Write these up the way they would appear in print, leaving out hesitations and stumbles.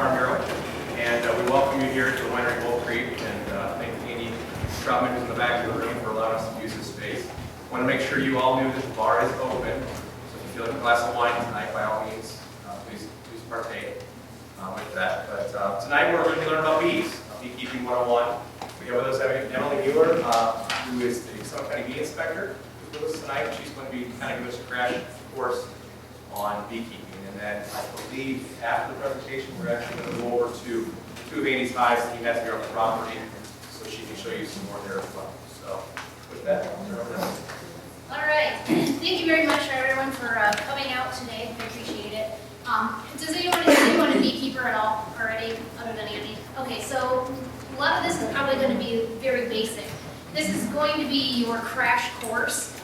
Farm Bureau, and we welcome you here to the winery Wolf Creek, and thank Amy Troutman who's in the back of the room for allowing us to use this space. I want to make sure you all knew that the bar is open, so if you feel like a glass of wine tonight, by all means, please partake with that. But tonight we're going to learn about bees, Beekeeping 101. We have with us Emily Mueller, who is the Summit County Bee Inspector, who's with us tonight. She's going to be kind of giving us a crash course on beekeeping. And then I believe after the presentation, we're actually going to go over to two of Amy's hives that he has here on the property, so she can show you some more there as well. So with that, I'll turn it over to her. All right. Thank you very much, everyone, for coming out today. I appreciate it. Does anyone a beekeeper at all already, other than Andy? Okay, so a lot of this is probably going to be very basic. This is going to be your crash course.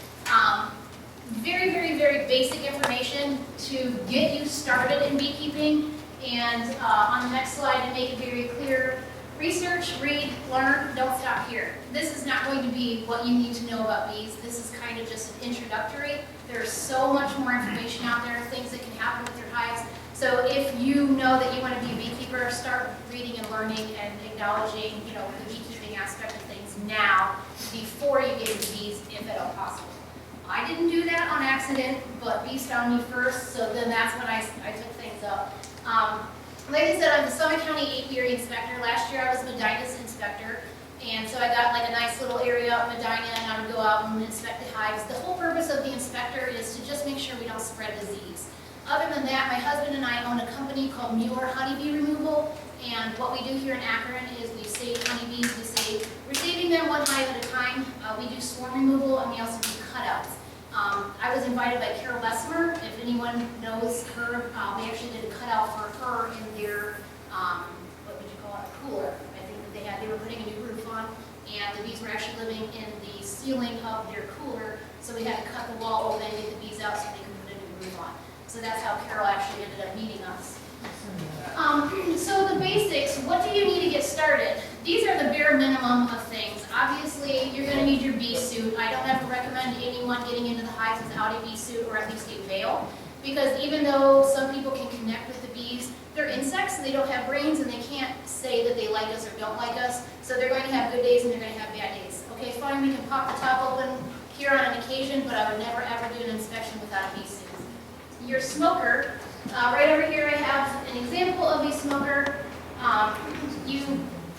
Very, very, very basic information to get you started in beekeeping. And on the next slide, to make it very clear, research, read, learn, don't stop here. This is not going to be what you need to know about bees. This is kind of just an introductory. There's so much more information out there, things that can happen with your hives. So if you know that you want to be a beekeeper, start reading and learning and acknowledging, the beekeeping aspect of things now before you get into bees, if at all possible. I didn't do that on accident, but bees found me first, so then that's when I took things up. Like I said, I'm the Summit County Apiary Inspector. Last year I was Medina's Inspector, and so I got like a nice little area up in Medina, and I would go out and inspect the hives. The whole purpose of the inspector is to just make sure we don't spread disease. Other than that, my husband and I own a company called Mueller Honeybee Removal, and what we do here in Akron is we save honeybees. We're saving them one hive at a time. We do swarm removal, and we also do cutouts. I was invited by Carol Bessemer. If anyone knows her, we actually did a cutout for her in their, what would you call it, a cooler. I think that they were putting a new roof on, and the bees were actually living in the ceiling of their cooler, so we had to cut the wall open and get the bees out so they could put a new roof on. So that's how Carol actually ended up meeting us. So the basics, what do you need to get started? These are the bare minimum of things. Obviously, you're going to need your bee suit. I don't ever recommend anyone getting into the hives without a bee suit or at least a veil, because even though some people can connect with the bees, they're insects and they don't have brains and they can't say that they like us or don't like us, so they're going to have good days and they're going to have bad days. Okay, fine, we can pop the top open here on an occasion, but I would never ever do an inspection without a bee suit. Your smoker, right over here I have an example of a smoker. You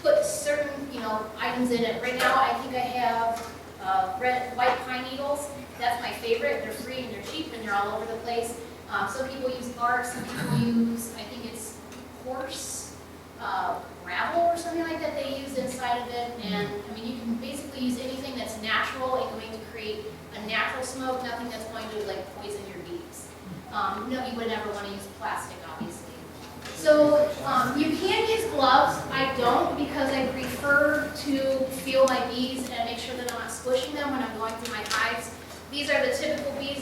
put certain items in it. Right now I think I have white pine needles. That's my favorite. They're free and they're cheap and they're all over the place. Some people use bark, some people use, I think it's horse gravel or something like that they use inside of it. And I mean, you can basically use anything that's natural and going to create a natural smoke, nothing that's going to like poison your bees. No, you would never want to use plastic, obviously. So you can use gloves. I don't, because I prefer to feel my bees and make sure that I'm not squishing them when I'm going through my hives. These are the typical bee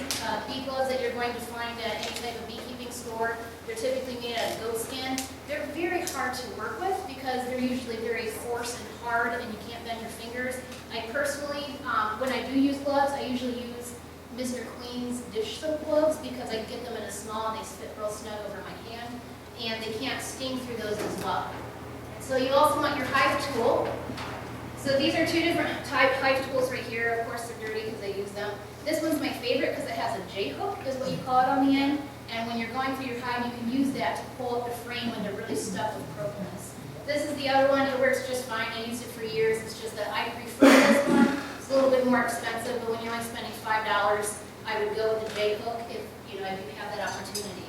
gloves that you're going to find at any type of beekeeping store. They're typically made out of goat skin. They're very hard to work with because they're usually very coarse and hard and you can't bend your fingers. I personally, when I do use gloves, I usually use Mr. Clean's dish soap gloves because I get them in a small and they fit real snug over my hand, and they can't sting through those as well. So you also want your hive tool. So these are two different type hive tools right here. Of course they're dirty because I use them. This one's my favorite because it has a J-hook, is what you call it on the end, and when you're going through your hive you can use that to pull up the frame when they're really stuck with propolis. This is the other one. It works just fine. I used it for years. It's just that I prefer this one. It's a little bit more expensive, but when you're only spending $5, I would go with the J-hook if you have that opportunity.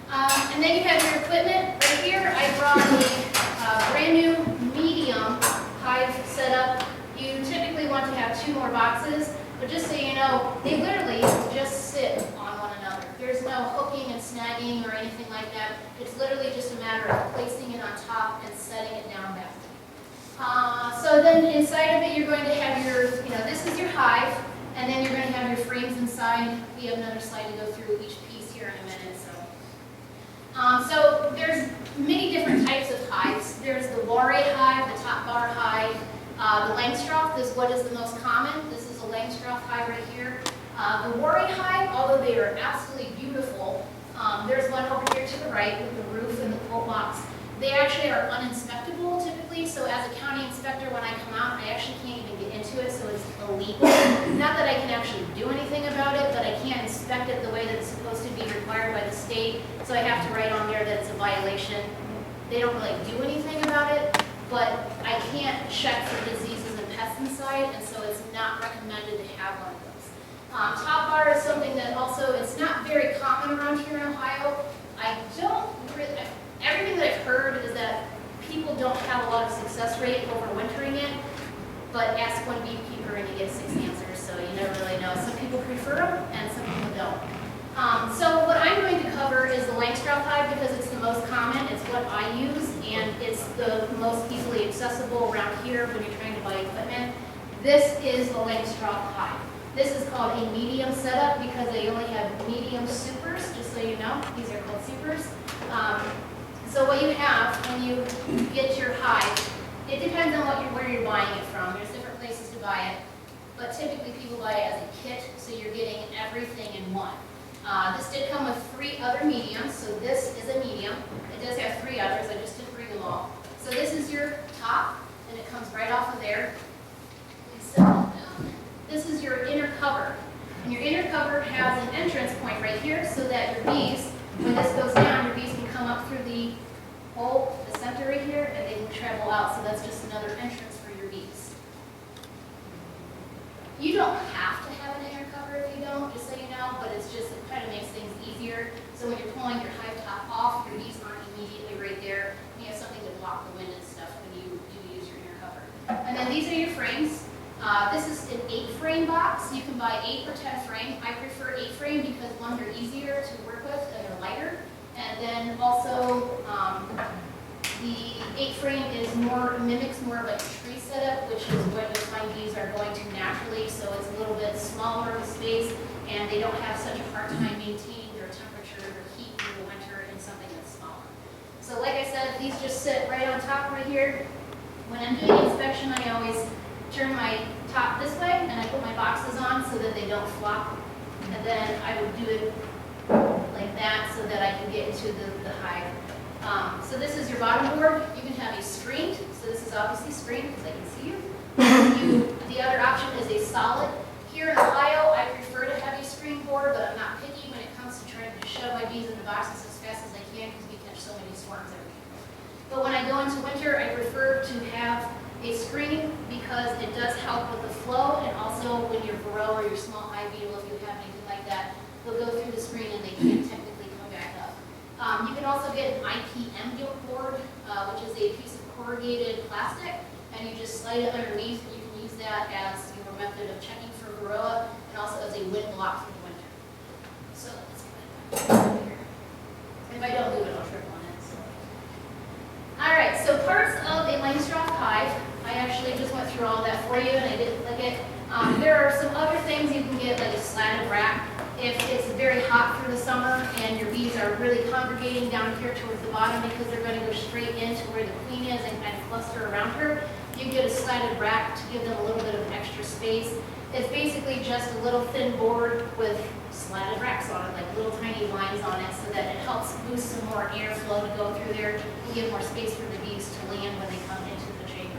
And then you have your equipment right here. I brought a brand new medium hive setup. You typically want to have 2 more boxes, but just so you know, they literally just sit on one another. There's no hooking and snagging or anything like that. It's literally just a matter of placing it on top and setting it down back. So then inside of it, you're going to have your, this is your hive, and then you're going to have your frames inside. We have another slide to go through each piece here in a minute. So there's many different types of hives. There's the Warre hive, the top bar hive. The Langstroth is what is the most common. This is a Langstroth hive right here. The Warre hive, although they are absolutely beautiful, there's one over here to the right with the roof and the pole box. They actually are uninspectable typically, so as a county inspector, when I come out, I actually can't even get into it, so it's illegal. Not that I can actually do anything about it, but I can't inspect it the way that it's supposed to be required by the state, so I have to write on there that it's a violation. They don't really do anything about it, but I can't check for diseases and pests inside, and so it's not recommended to have one of those. Top bar is something that also, it's not very common around here in Ohio. Everything that I've heard is that people don't have a lot of success rate overwintering it, but ask one beekeeper and you get 6 answers, so you never really know. Some people prefer them and some people don't. So what I'm going to cover is the Langstroth hive because it's the most common, it's what I use, and it's the most easily accessible around here when you're trying to buy equipment. This is the Langstroth hive. This is called a medium setup because they only have medium supers, just so you know. These are called supers. So what you have when you get your hive, it depends on where you're buying it from. There's different places to buy it, but typically people buy it as a kit, so you're getting everything in one. This did come with 3 other mediums, so this is a medium. It does have 3 others, I just didn't bring them all. So this is your top, and it comes right off of there. This is your inner cover, and your inner cover has an entrance point right here, so that your bees, when this goes down, your bees can come up through the hole, the center right here, and they can travel out, so that's just another entrance for your bees. You don't have to have an inner cover if you don't, just so you know, but it's just, it kind of makes things easier. So when you're pulling your hive top off, your bees aren't immediately right there. You have something to block the wind and stuff when you do use your inner cover. And then these are your frames. This is an 8-frame box. You can buy 8 or 10 frame. I prefer 8 frame because one, they're easier to work with and they're lighter. And then also the 8 frame mimics more of like a tree setup, which is what you'll find bees are going to naturally. So it's a little bit smaller of a space, and they don't have such a hard time maintaining their temperature or heat in the winter in something that's smaller. So like I said, these just sit right on top right here. When I'm doing the inspection, I always turn my top this way, and I put my boxes on so that they don't flop. And then I would do it like that so that I can get into the hive. So this is your bottom board. You can have a screened, so this is obviously screened because I can see you. The other option is a solid. Here in Ohio, I prefer to have a screen board, but I'm not picky when it comes to trying to shove my bees into boxes as fast as I can because we catch so many swarms every year. But when I go into winter, I prefer to have a screen because it does help with the flow, and also when your Varroa or your small hive beetle, if you have anything like that, they'll go through the screen and they can't technically come back up. You can also get an IPM gilt board, which is a piece of corrugated plastic, and you just slide it underneath, and you can use that as your method of checking for Varroa, and also as a wind block for the winter. So let's get that over here. If I don't do it, I'll trip on it. So. All right, so parts of a Langstroth hive. I actually just went through all that for you, and I didn't like it. There are some other things you can get, like a slatted rack. If it's very hot through the summer and your bees are really congregating down here towards the bottom because they're going to go straight into where the queen is and kind of cluster around her, you can get a slatted rack to give them a little bit of extra space. It's basically just a little thin board with slatted racks on it, like little tiny lines on it, so that it helps boost some more airflow to go through there and give more space for the bees to land when they come into the chamber.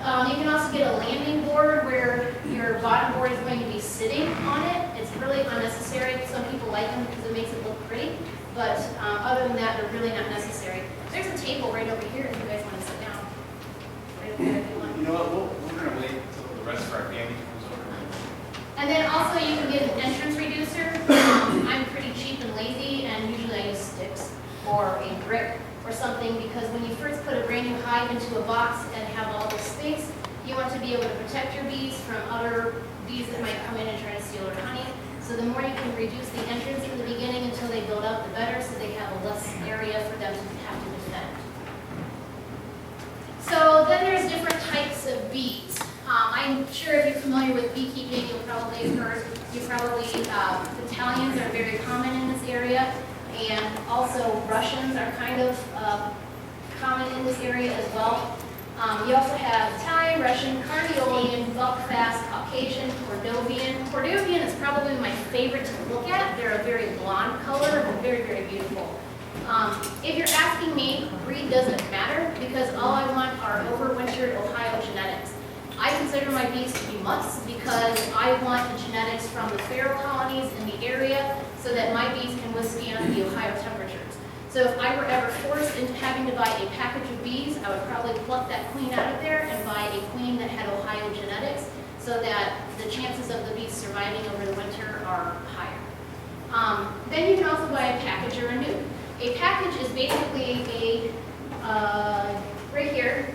You can also get a landing board where your bottom board is going to be sitting on it. It's really unnecessary. Some people like them because it makes it look pretty, but other than that, they're really not necessary. There's a table right over here if you guys want to sit down. Right over there if you want. You know what, we're going to wait until the rest of our family comes over. And then also you can get an entrance reducer. I'm pretty cheap and lazy, and usually I use sticks or a brick or something, because when you first put a brand new hive into a box and have all this space, you want to be able to protect your bees from other bees that might come in and try to steal their honey. So the more you can reduce the entrance in the beginning until they build up, the better, so they have a less area for them to have to defend. So then there's different types of bees. I'm sure if you're familiar with beekeeping, you'll probably have heard, battalions are very common in this area, and also Russians are kind of common in this area as well. You also have Italian, Russian, Carniolian, Buckfast, Caucasian, Cordovian. Cordovian is probably my favorite to look at. They're a very blonde color, but very, very beautiful. If you're asking me, breed doesn't matter because all I want are overwintered Ohio genetics. I consider my bees to be mutts because I want the genetics from the feral colonies in the area so that my bees can withstand the Ohio temperatures. So if I were ever forced into having to buy a package of bees, I would probably pluck that queen out of there and buy a queen that had Ohio genetics so that the chances of the bees surviving over the winter are higher. Then you can also buy a package or a nuke. A package is basically right here,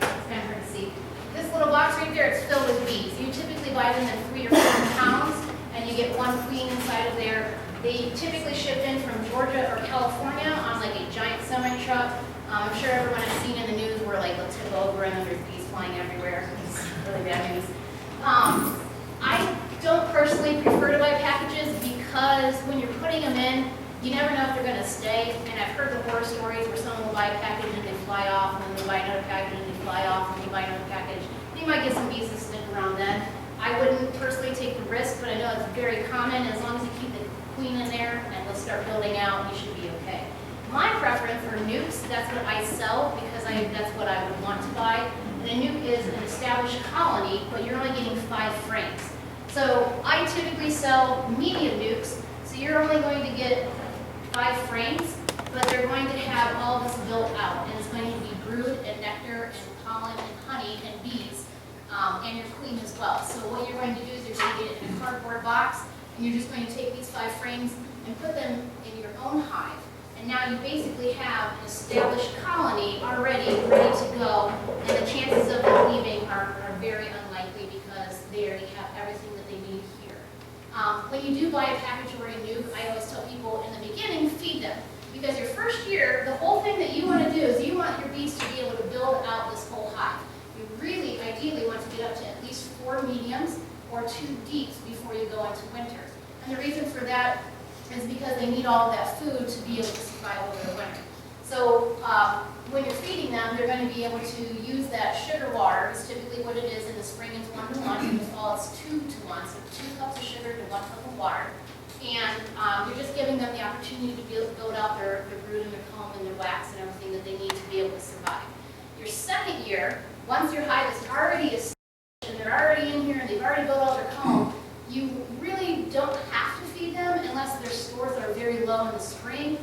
it's kind of hard to see. This little box right there, it's filled with bees. You typically buy them in 3 or 4 pounds, and you get 1 queen inside of there. They typically ship in from Georgia or California on like a giant semi-truck. I'm sure everyone has seen in the news where like they'll tip over and then there's bees flying everywhere. It's really bad news. I don't personally prefer to buy packages because when you're putting them in, you never know if they're going to stay. And I've heard the horror stories where someone will buy a package and they fly off, and then they buy another package and they fly off, and they buy another package. And you might get some bees to stick around then. I wouldn't personally take the risk, but I know it's very common. As long as you keep the queen in there and they'll start building out, you should be okay. My preference are nukes. That's what I sell because that's what I would want to buy. And a nuke is an established colony, but you're only getting 5 frames. So I typically sell medium nukes, so you're only going to get 5 frames, but they're going to have all this built out, and it's going to be brood and nectar and pollen and honey and bees, and your queen as well. So what you're going to do is you're going to get it in a cardboard box, and you're just going to take these 5 frames and put them in your own hive. And now you basically have an established colony already ready to go, and the chances of them leaving are very unlikely because they already have everything that they need here. When you do buy a package or a nuke, I always tell people in the beginning, feed them. Because your first year, the whole thing that you want to do is you want your bees to be able to build out this whole hive. You really, ideally, want to get up to at least 4 mediums or 2 deeps before you go into winter. And the reason for that is because they need all of that food to be able to survive over the winter. So when you're feeding them, they're going to be able to use that sugar water. It's typically what it is in the spring. It's 1-to-1. In the fall, it's 2-to-1. So 2 cups of sugar to 1 cup of water. And you're just giving them the opportunity to build out their brood and their comb and their wax and everything that they need to be able to survive. Your second year, once your hive is already established and they're already in here and they've already built out their comb, you really don't have to feed them unless their stores are very low in the spring.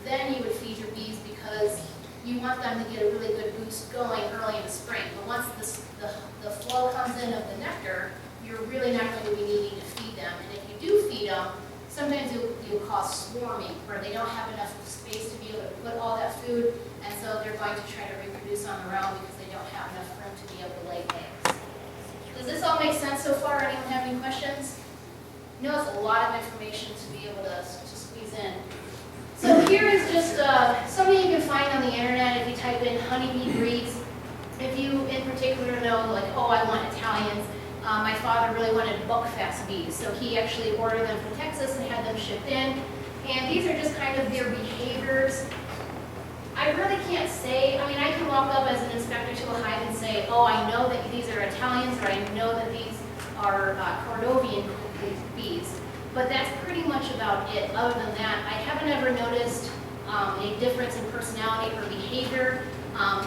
Then you would feed your bees because you want them to get a really good boost going early in the spring. But once the flow comes in of the nectar, you're really not going to be needing to feed them. And if you do feed them, sometimes you'll cause swarming, where they don't have enough space to be able to put all that food, and so they're going to try to reproduce on their own because they don't have enough room to be able to lay eggs. Does this all make sense so far? Anyone have any questions? You know, it's a lot of information to be able to squeeze in. So here is just something you can find on the internet if you type in honeybee breeds. If you in particular know, like, oh, I want Italians. My father really wanted buckfast bees, so he actually ordered them from Texas and had them shipped in. And these are just kind of their behaviors. I really can't say, I mean, I can walk up as an inspector to a hive and say, oh, I know that these are Italians, or I know that these are Cordovian bees. But that's pretty much about it. Other than that, I haven't ever noticed a difference in personality or behavior.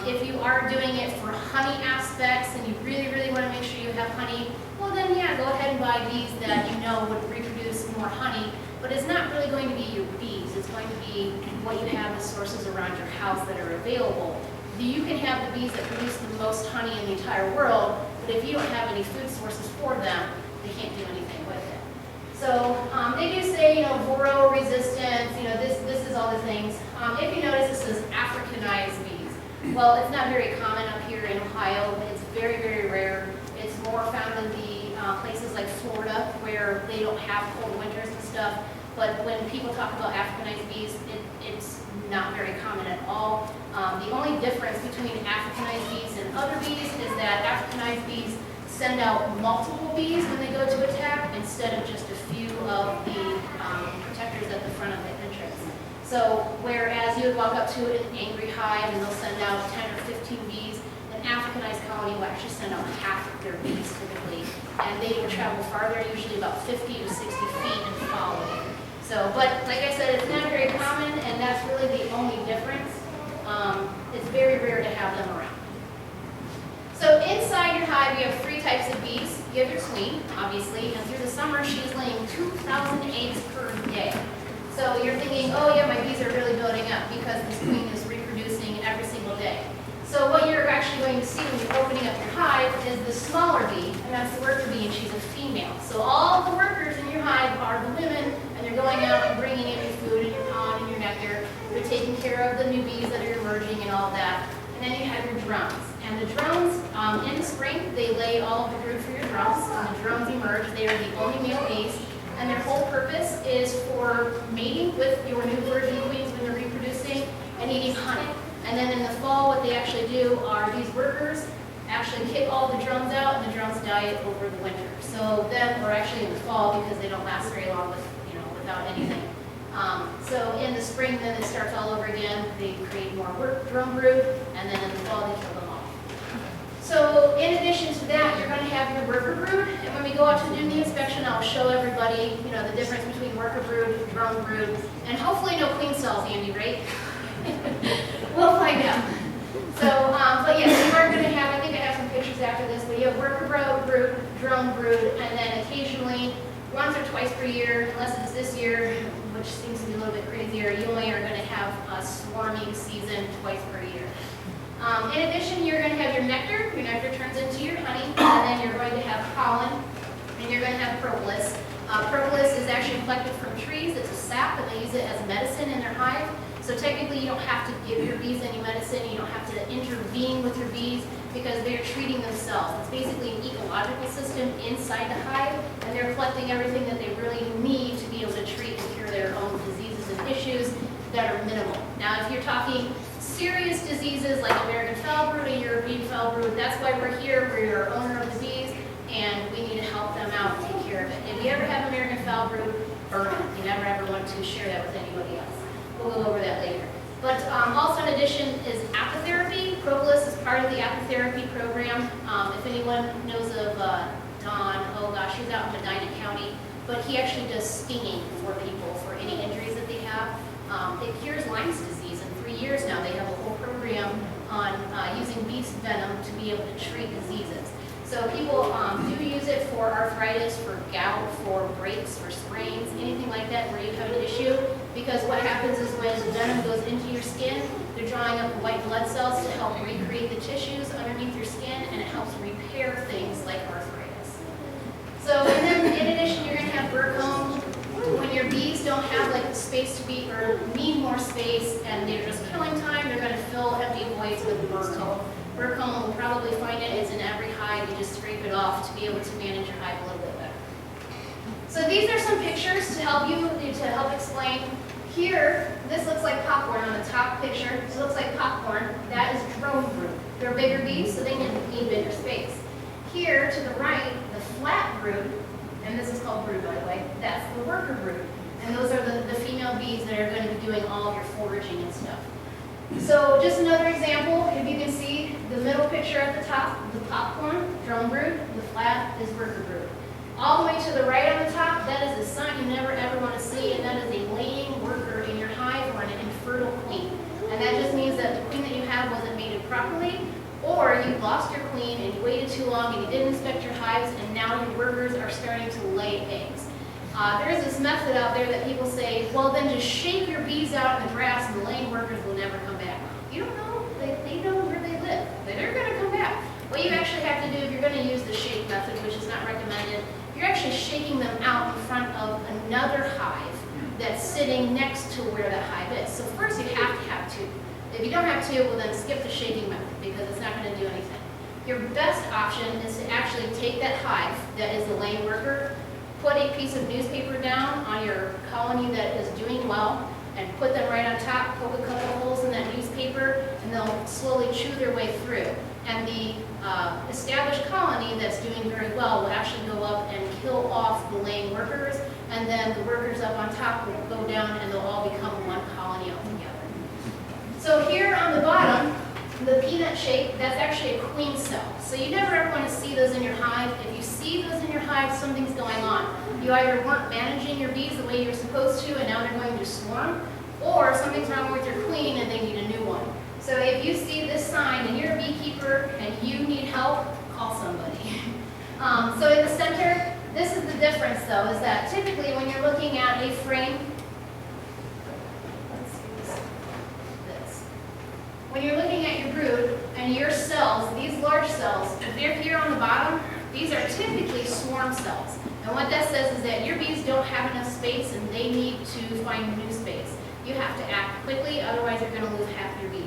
If you are doing it for honey aspects and you really, really want to make sure you have honey, well then yeah, go ahead and buy bees that you know would reproduce more honey. But it's not really going to be your bees. It's going to be what you have as sources around your house that are available. You can have the bees that produce the most honey in the entire world, but if you don't have any food sources for them, they can't do anything with it. So they do say, you know, Varroa resistance, you know, this is all the things. If you notice, this is Africanized bees. Well, it's not very common up here in Ohio. It's very, very rare. It's more found in the places like Florida where they don't have cold winters and stuff. But when people talk about Africanized bees, it's not very common at all. The only difference between Africanized bees and other bees is that Africanized bees send out multiple bees when they go to attack instead of just a few of the protectors at the front of the entrance. So whereas you would walk up to an angry hive and they'll send out 10 or 15 bees, an Africanized colony will actually send out half of their bees typically. And they will travel farther, usually about 50 to 60 feet and follow. So, but like I said, it's not very common, and that's really the have them around. So inside your hive, you have 3 types of bees. You have your queen, obviously, and through the summer, she's laying 2,000 eggs per day. So you're thinking, oh yeah, my bees are really building up because this queen is reproducing every single day. So what you're actually going to see when you're opening up your hive is the smaller bee, and that's the worker bee, and she's a female. So all of the workers in your hive are the women, and they're going out and bringing in your food and your pollen and your nectar. They're taking care of the new bees that are emerging and all that. And then you have your drones. And the drones, in the spring, they lay all of the brood for your drones. When the drones emerge, they are the only male bees. And their whole purpose is for mating with your new virgin queens when they're reproducing and eating honey. And then in the fall, what they actually do are these workers actually kick all the drones out, and the drones die over the winter. So then we're actually in the fall because they don't last very long without anything. So in the spring, then it starts all over again. They create more drone brood, and then in the fall, they kill them off. So in addition to that, you're going to have your worker brood, and when we go out to do the inspection, I'll show everybody, the difference between worker brood, drone brood, and hopefully no queen cells, Andy, right? We'll find out. So, but yes, you are going to have, I think I have some pictures after this, but you have worker brood, drone brood, and then occasionally, once or twice per year, unless it's this year, which seems to be a little bit crazier, you only are going to have a swarming season twice per year. In addition, you're going to have your nectar. Your nectar turns into your honey, and then you're going to have pollen, and you're going to have propolis. Propolis is actually collected from trees. It's a sap, and they use it as medicine in their hive. So technically, you don't have to give your bees any medicine. You don't have to intervene with your bees because they're treating themselves. It's basically an ecological system inside the hive, and they're collecting everything that they really need to be able to treat and cure their own diseases and issues that are minimal. Now, if you're talking serious diseases like American foul brood and European foul brood, that's why we're here. We're your owner of the bees, and we need to help them out and take care of it. If you ever have American foul brood, burn it. You never ever want to share that with anybody else. We'll go over that later. But also in addition is apitherapy. Propolis is part of the apitherapy program. If anyone knows of Don, oh gosh, he's out in Medina County, but he actually does stinging for people for any injuries that they have. It cures Lyme's disease. In 3 years now, they have a whole program on using beast venom to be able to treat diseases. So people do use it for arthritis, for gout, for breaks, for sprains, anything like that where you have an issue. Because what happens is when the venom goes into your skin, they're drawing up white blood cells to help recreate the tissues underneath your skin, and it helps repair things like arthritis. So, and then in addition, you're going to have burr comb. When your bees don't have like the space to be, or need more space, and they're just killing time, they're going to fill empty voids with burr comb. Burr comb will probably find it. It's in every hive. You just scrape it off to be able to manage your hive a little bit better. So these are some pictures to help explain. Here, this looks like popcorn on the top picture. It looks like popcorn. That is drone brood. They're bigger bees, so they need bigger space. Here to the right, the flat brood, and this is called brood by the way, that's the worker brood. And those are the female bees that are going to be doing all of your foraging and stuff. So just another example, if you can see the middle picture at the top, the popcorn, drone brood, the flat is worker brood. All the way to the right on the top, that is a sign you never ever want to see, and that is a laying worker in your hive or an infertile queen. And that just means that the queen that you have wasn't mated properly, or you lost your queen and you waited too long and you didn't inspect your hives, and now your workers are starting to lay eggs. There is this method out there that people say, well then just shake your bees out in the grass and the laying workers will never come back. You don't know, they know where they live. They're going to come back. What you actually have to do if you're going to use the shake method, which is not recommended, you're actually shaking them out in front of another hive that's sitting next to where the hive is. So first you have to have two. If you don't have two, well then skip the shaking method because it's not going to do anything. Your best option is to actually take that hive that is the laying worker, put a piece of newspaper down on your colony that is doing well, and put them right on top, poke a couple holes in that newspaper, and they'll slowly chew their way through. And the established colony that's doing very well will actually go up and kill off the laying workers, and then the workers up on top will go down and they'll all become one colony altogether. So here on the bottom, the peanut shape, that's actually a queen cell. So you never ever want to see those in your hive. If you see those in your hive, something's going on. You either weren't managing your bees the way you're supposed to, and now they're going to swarm, or something's wrong with your queen and they need a new one. So if you see this sign sign and you're a beekeeper and you need help, call somebody. So in the center, this is the difference though, is that typically when you're looking at a frame, let's see this. When you're looking at your brood and your cells, these large cells, if they're here on the bottom, these are typically swarm cells. And what that says is that your bees don't have enough space and they need to find new space. You have to act quickly, otherwise you're going to lose half your bees.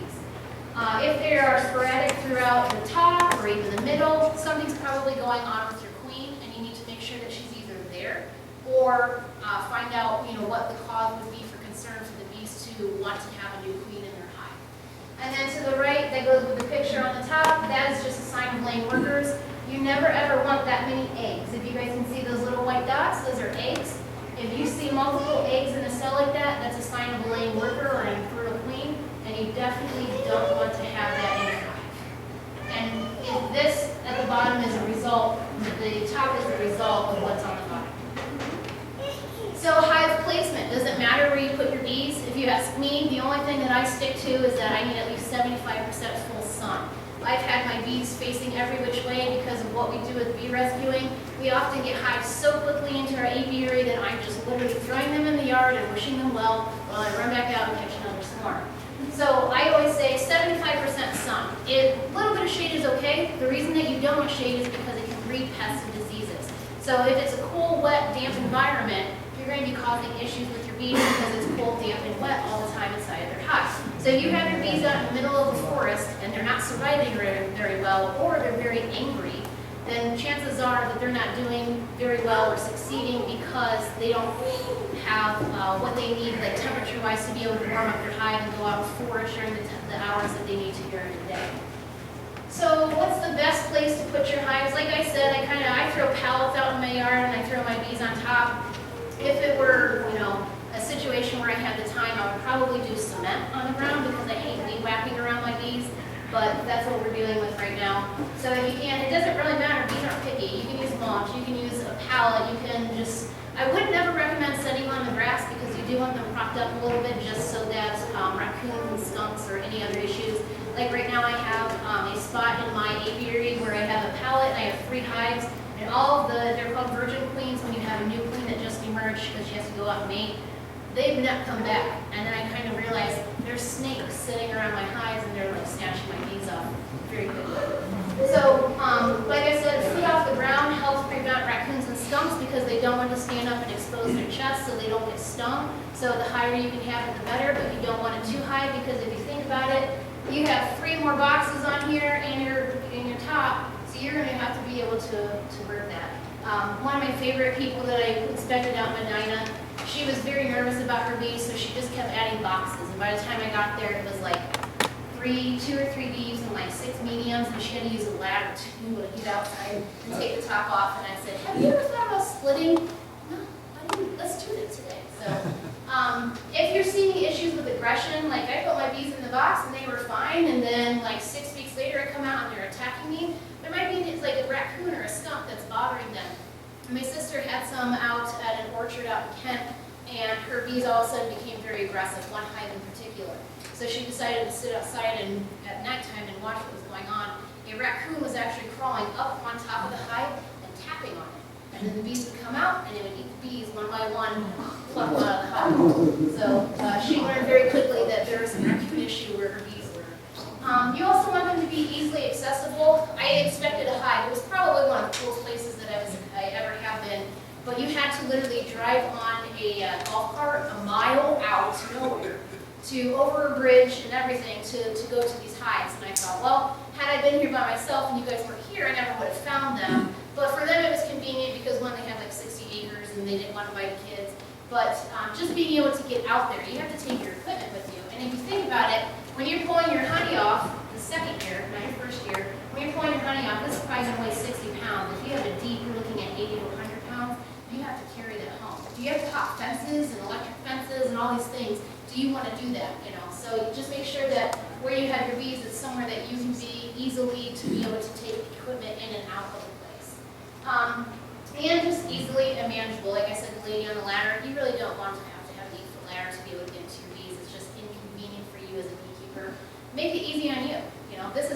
If they are sporadic throughout the top or even the middle, something's probably going on with your queen and you need to make sure that she's either there or find out what the cause would be for concern for the bees to want to have a new queen in their hive. And then to the right, that goes with the picture on the top, that is just a sign of laying workers. You never ever want that many eggs. If you guys can see those little white dots, those are eggs. If you see multiple eggs in a cell like that, that's a sign of a laying worker or an infertile queen, and you definitely don't want to have that in your hive. And if this at the bottom is a result, the top is a result of what's on the bottom. So hive placement, doesn't matter where you put your bees. If you ask me, the only thing that I stick to is that I need at least 75% full sun. I've had my bees facing every which way because of what we do with bee rescuing. We often get hives so quickly into our apiary that I'm just literally throwing them in the yard and wishing them well while I run back out and catch another swarm. So I always say 75% sun. A little bit of shade is okay. The reason that you don't want shade is because it can breed pests and diseases. So if it's a cool, wet, damp environment, you're going to be causing issues with your bees because it's cold, damp, and wet all the time inside of their hive. So if you have your bees out in the middle of the forest and they're not surviving very well, or they're very angry, then chances are that they're not doing very well or succeeding because they don't have what they need, like temperature-wise, to be able to warm up their hive and go out and forage during the hours that they need to during the day. So what's the best place to put your hives? Like I said, I throw pallets out in my yard and I throw my bees on top. If it were, a situation where I had the time, I would probably do cement on the ground because I hate weed whacking around my bees, but that's what we're dealing with right now. So if you can, it doesn't really matter, bees aren't picky. You can use mulch, you can use a pallet, you can just, I would never recommend setting on the grass because you do want them propped up a little bit just so that raccoons and skunks or any other issues. Like right now I have a spot in my apiary where I have a pallet and I have 3 hives. And all of they're called virgin queens when you have a new queen that just emerged because she has to go out and mate. They've not come back. And then I kind of realized there's snakes sitting around my hives and they're like snatching my bees off very quickly. So, like I said, food off the ground helps prevent raccoons and skunks because they don't want to stand up and expose their chests so they don't get stung. So the higher you can have it, the better, but you don't want it too high because if you think about it, you have 3 more boxes on here and your top. So you're going to have to be able to work that. One of my favorite people that I inspected out in Medina, she was very nervous about her bees, so she just kept adding boxes. And by the time I got there, it was like 2 or 3 bees and like 6 mediums, and she had to use a ladder to get outside and take the top off. And I said, have you ever thought about splitting? No, I didn't. Let's do it today. So if you're seeing issues with aggression, like I put my bees in the box and they were fine, and then like 6 weeks later I come out and they're attacking me, there might be like a raccoon or a skunk that's bothering them. And my sister had some out at an orchard out in Kent, and her bees all of a sudden became very aggressive, one hive in particular. So she decided to sit outside and at nighttime and watch what was going on. A raccoon was actually crawling up on top of the hive and tapping on it. And then the bees would come out and it would eat the bees one by one, pluck them out of the hive. So she learned very quickly that there was a raccoon issue where her bees were. You also want them to be easily accessible. I inspected a hive. It was probably one of the coolest places that I ever have been. But you had to literally drive on a golf cart a mile out nowhere to over a bridge and everything to go to these hives. And I thought, well, had I been here by myself and you guys weren't here, I never would have found them. But for them it was convenient because one, they have like 60 acres and they didn't want to bite kids. But just being able to get out there, you have to take your equipment with you. And if you think about it, when you're pulling your honey off the second year, not your first year, when you're pulling your honey off, this is probably going to weigh 60 pounds. If you have a deep, you're looking at 80 to 100 pounds, you have to carry that home. Do you have to hop fences and electric fences and all these things? Do you want to do that? So you just make sure that where you have your bees is somewhere that you can be easily to be able to take equipment in and out of the place. And just easily and manageable. Like I said, the lady on the ladder, you really don't want to have an 8-foot ladder to be able to get to your bees. It's just inconvenient for you as a beekeeper. Make it easy on you. This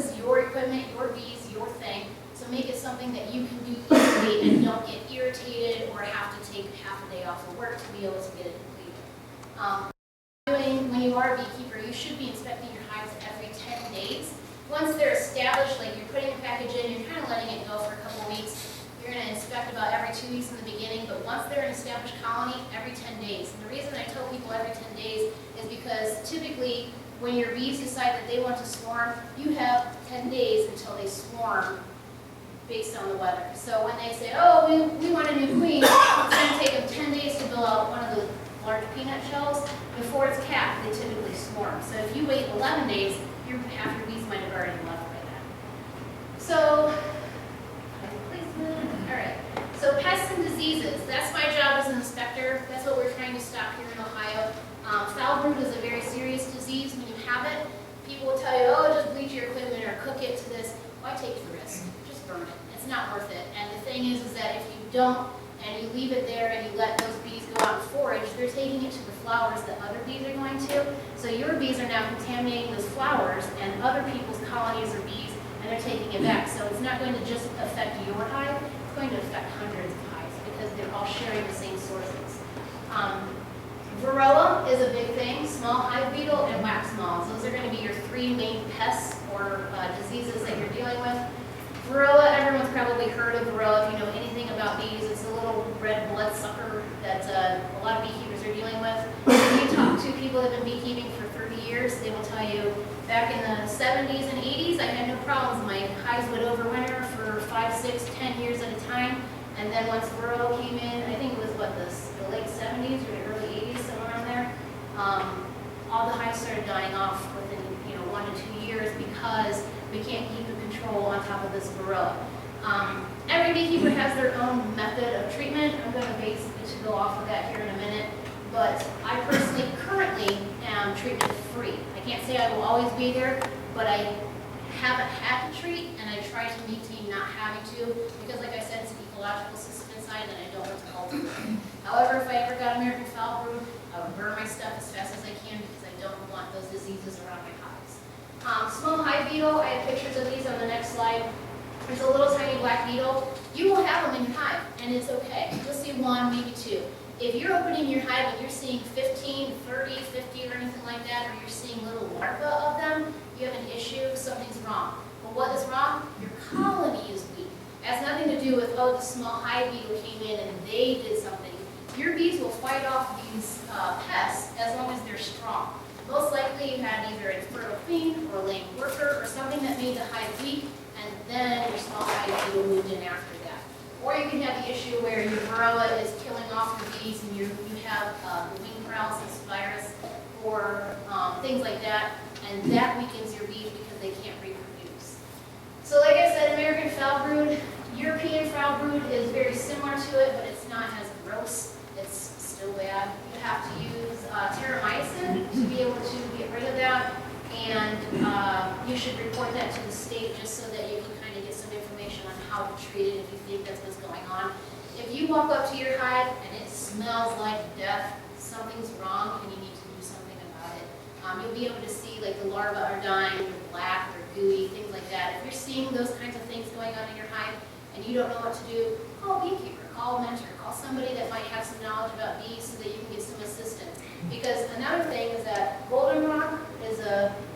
something that you can do easily and don't get irritated or have to take half a day off of work to be able to get it completed. When you are a beekeeper, you should be inspecting your hives every 10 days. Once they're established, like you're putting a package in, you're kind of letting it go for a couple of weeks. You're going to inspect about every 2 weeks in the beginning, but once they're an established colony, every 10 days. And the reason I tell people every 10 days is because typically when your bees decide that they want to swarm, you have 10 days until they swarm based on the weather. So when they say, oh, we want a new queen, it's going to take them 10 days to build out one of the large peanut shells. Before it's capped, they typically swarm. So if you wait 11 days, half your bees might have already left by then. So, all right. So pests and diseases, that's my job as an inspector. That's what we're trying to stop here in Ohio. Foul brood is a very serious disease. When you have it, people will tell you, oh, just bleach your equipment or cook it to this. Why take the risk? Just burn it. It's not worth it. And the thing is that if you don't, and you leave it there and you let those bees go out and forage, they're taking it to the flowers that other bees are going to. So your bees are now contaminating those flowers and other people's colonies or bees, and they're taking it back. So it's not going to just affect your hive, it's going to affect hundreds of hives because they're all sharing the same sources. Varroa is a big thing, small hive beetle and wax moths. Those are going to be your three main pests or diseases that you're dealing with. Varroa, everyone's probably heard of Varroa if you know anything about bees. It's a little red bloodsucker that a lot of beekeepers are dealing with. If you talk to people that have been beekeeping for 30 years, they will tell you, back in the 70s and 80s, I had no problems. My hives would overwinter for 5, 6, 10 years at a time. And then once Varroa came in, I think it was the late 70s or the early 80s, somewhere around there, all the hives started dying off within 1 to 2 years because we can't keep the control on top of this Varroa. Every beekeeper has their own method of treatment. I'm going to basically go off of that here in a minute. But I personally currently am treatment free. I can't say I will always be there, but I haven't had to treat, and I try to maintain not having to, because like I said, it's an ecological system inside, and I don't want to cultivate. However, if I ever got American foul brood, I would burn my stuff as fast as I can because I don't want those diseases around my hives. Small hive beetle, I have pictures of these on the next slide. There's a little tiny black beetle. You will have them in your hive, and it's okay. You'll see one, maybe two. If you're opening your hive and you're seeing 15, 30, 50, or anything like that, or you're seeing little larvae of them, you have an issue, something's wrong. Well, what is wrong? Your colony is weak. It has nothing to do with, oh, the small hive beetle came in and they did something. Your bees will fight off these pests as long as they're strong. Most likely you had either a fertile queen or a lame worker or something that made the hive weak, and then your small hive beetle moved in after that. Or you can have the issue where your Varroa is killing off your bees and you have the wing paralysis virus or things like that, and that weakens your bees because they can't reproduce. So like I said, American foul brood, European foul brood is very similar to it, but it's not as gross. It's still bad. You have to use terramycin to be able to get rid of that, and you should report that to the state just so that you can kind of get some information on how to treat it if you think that's what's going on. If you walk up to your hive and it smells like death, something's wrong and you need to do something about it. You'll be able to see like the larvae are dying, they're black, they're gooey, things like that. If you're seeing those kinds of things going on in your hive and you don't know what to do, call a beekeeper, call a mentor, call somebody that might have some knowledge about bees so that you can get some assistance. Because another thing is that goldenrod is